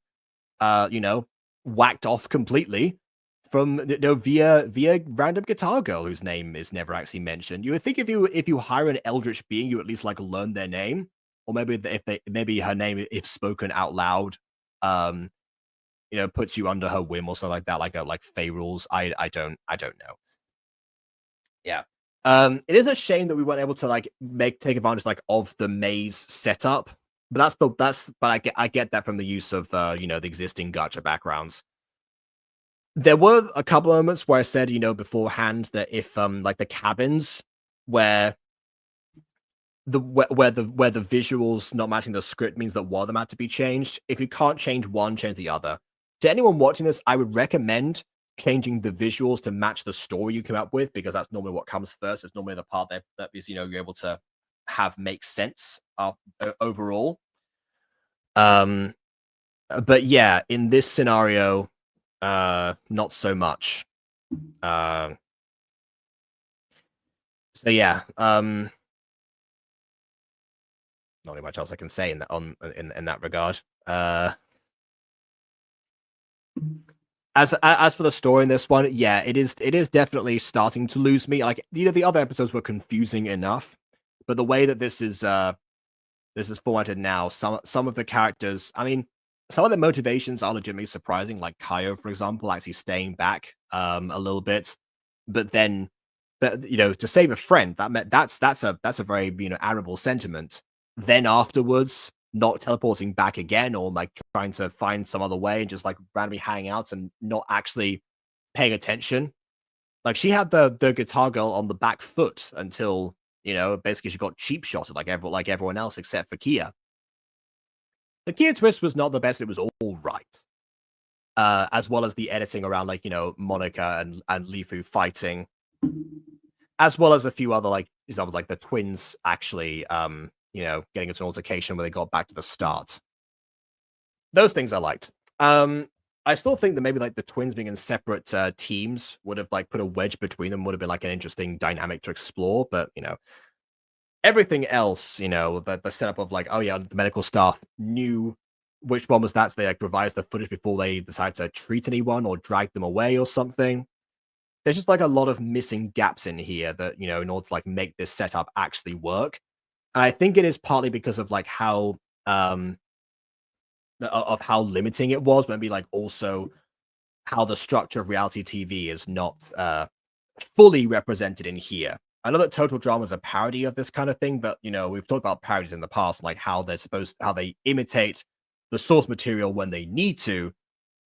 whacked off completely from via random guitar girl whose name is never actually mentioned. You would think if you hire an eldritch being, you at least like learn their name, or maybe her name, if spoken out loud, puts you under her whim or something like that, like Fey rules. I don't know. Yeah. It is a shame that we weren't able to like take advantage like of the maze setup, but I get that from the use of the existing gacha backgrounds. There were a couple of moments where I said, beforehand that if like the cabins where the visuals not matching the script means that one of them had to be changed. If you can't change one, change the other. To anyone watching this, I would recommend changing the visuals to match the story you come up with, because that's normally what comes first. It's normally the part that is you're able to have make sense overall. But yeah, in this scenario, not so much. So yeah, not really much else I can say in that regard. As for the story in this one, yeah, it is definitely starting to lose me. Like the other episodes were confusing enough, but the way that this is formatted now, some of the characters, I mean, some of the motivations are legitimately surprising, like Kaio, for example, actually staying back a little bit, but then to save a friend, that's a very admirable sentiment. Then afterwards, not teleporting back again, or like trying to find some other way and just like randomly hanging out and not actually paying attention. Like she had the guitar girl on the back foot until basically she got cheap shotted like everyone else except for Kia. The Kia twist was not the best; it was all right. As well as the editing around like Monica and Lifu fighting, as well as a few other like examples, like the twins actually getting into an altercation where they got back to the start. Those things I liked. I still think that maybe like the twins being in separate teams would have like put a wedge between them, would have been like an interesting dynamic to explore. But everything else, the setup of like, oh yeah, the medical staff knew which one was that, so they like revised the footage before they decided to treat anyone or drag them away or something. There's just like a lot of missing gaps in here that in order to like make this setup actually work. And I think it is partly because of like how limiting it was, maybe like also how the structure of reality TV is not fully represented in here. I know that Total Drama is a parody of this kind of thing, but we've talked about parodies in the past, like how they imitate the source material when they need to,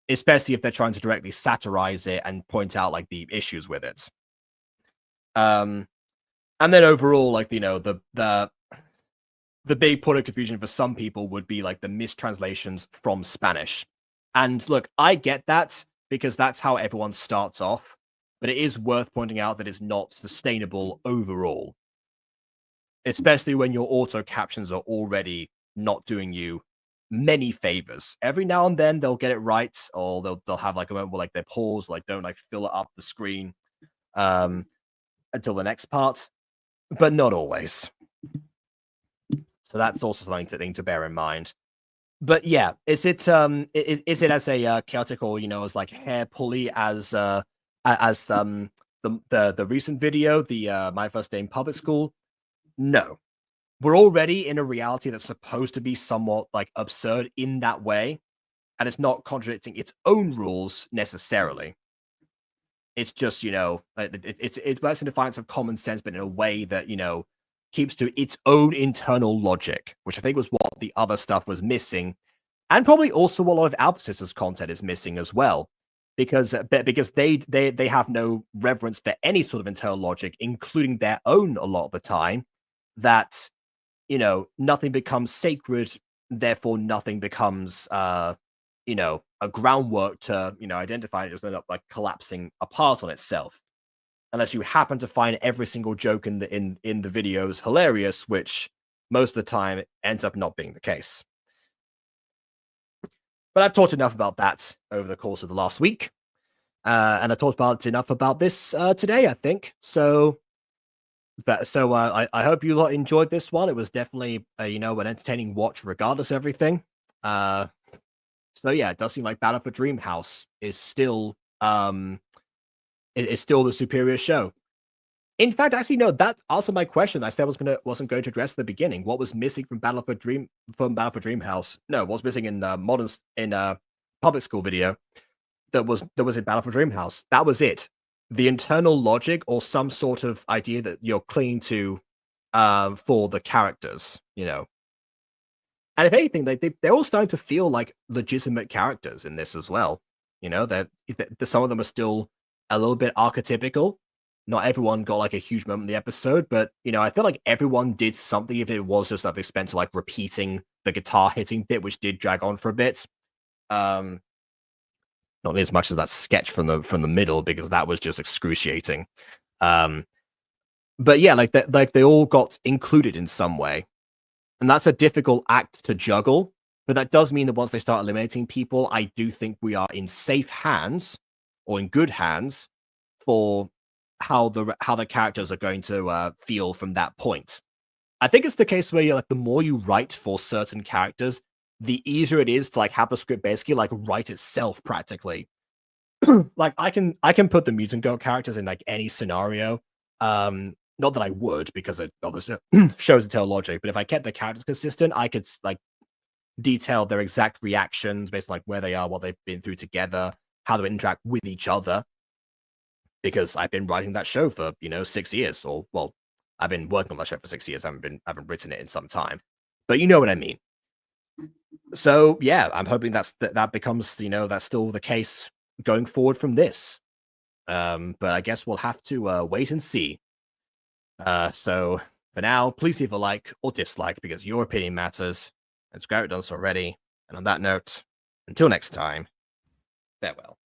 especially if they're trying to directly satirize it and point out like the issues with it. And then overall, like the big point of confusion for some people would be like the mistranslations from Spanish. And look, I get that because that's how everyone starts off, but it is worth pointing out that it's not sustainable overall, especially when your auto captions are already not doing you many favors. Every now and then they'll get it right, or they'll have like a moment where like they pause, like don't like fill up the screen until the next part, but not always. So that's also something to bear in mind. But yeah, is it as a chaotic or as like hair pulley as the recent video, the my first day in public school? No. We're already in a reality that's supposed to be somewhat like absurd in that way, and it's not contradicting its own rules necessarily. It's just it works in defiance of common sense, but in a way that keeps to its own internal logic, which I think was what the other stuff was missing, and probably also what a lot of Alpha Sisters content is missing as well, because they have no reverence for any sort of internal logic, including their own a lot of the time. That nothing becomes sacred, therefore nothing becomes a groundwork to identify. It just end up like collapsing apart on itself, unless you happen to find every single joke in the videos hilarious, which most of the time ends up not being the case. But I've talked enough about that over the course of the last week, and I talked about enough about this today, I think. So I hope you lot enjoyed this one. It was definitely an entertaining watch, regardless of everything. So yeah, it does seem like Battle for Dreamhouse is still the superior show. In fact, actually, no, that answered my question. I said wasn't going to address at the beginning. What was missing from Battle for Dreamhouse? No, what was missing in public school video that was in Battle for Dreamhouse? That was it. The internal logic or some sort of idea that you're clinging to for the characters, And if anything, they're all starting to feel like legitimate characters in this as well. That some of them are still a little bit archetypical. Not everyone got like a huge moment in the episode, but I feel like everyone did something, if it was just that they spent like repeating the guitar hitting bit, which did drag on for a bit. Not as much as that sketch from the middle, because that was just excruciating. But yeah, like they all got included in some way, and that's a difficult act to juggle. But that does mean that once they start eliminating people, I do think we are in safe hands, or in good hands, for how the characters are going to feel from that point. I think it's the case where the more you write for certain characters, the easier it is to like have the script basically like write itself practically. Like I can put the mutant girl characters in like any scenario. Not that I would, because it obviously shows and tell logic, but if I kept the characters consistent, I could like detail their exact reactions based on like where they are, what they've been through together, how they interact with each other. Because I've been writing that show for 6 years, or well, I've been working on that show for 6 years. I haven't written it in some time, but you know what I mean. So yeah, I'm hoping that becomes that's still the case going forward from this. But I guess we'll have to wait and see. So for now, please leave a like or dislike, because your opinion matters. And subscribe if you've done so already. And on that note, until next time, farewell.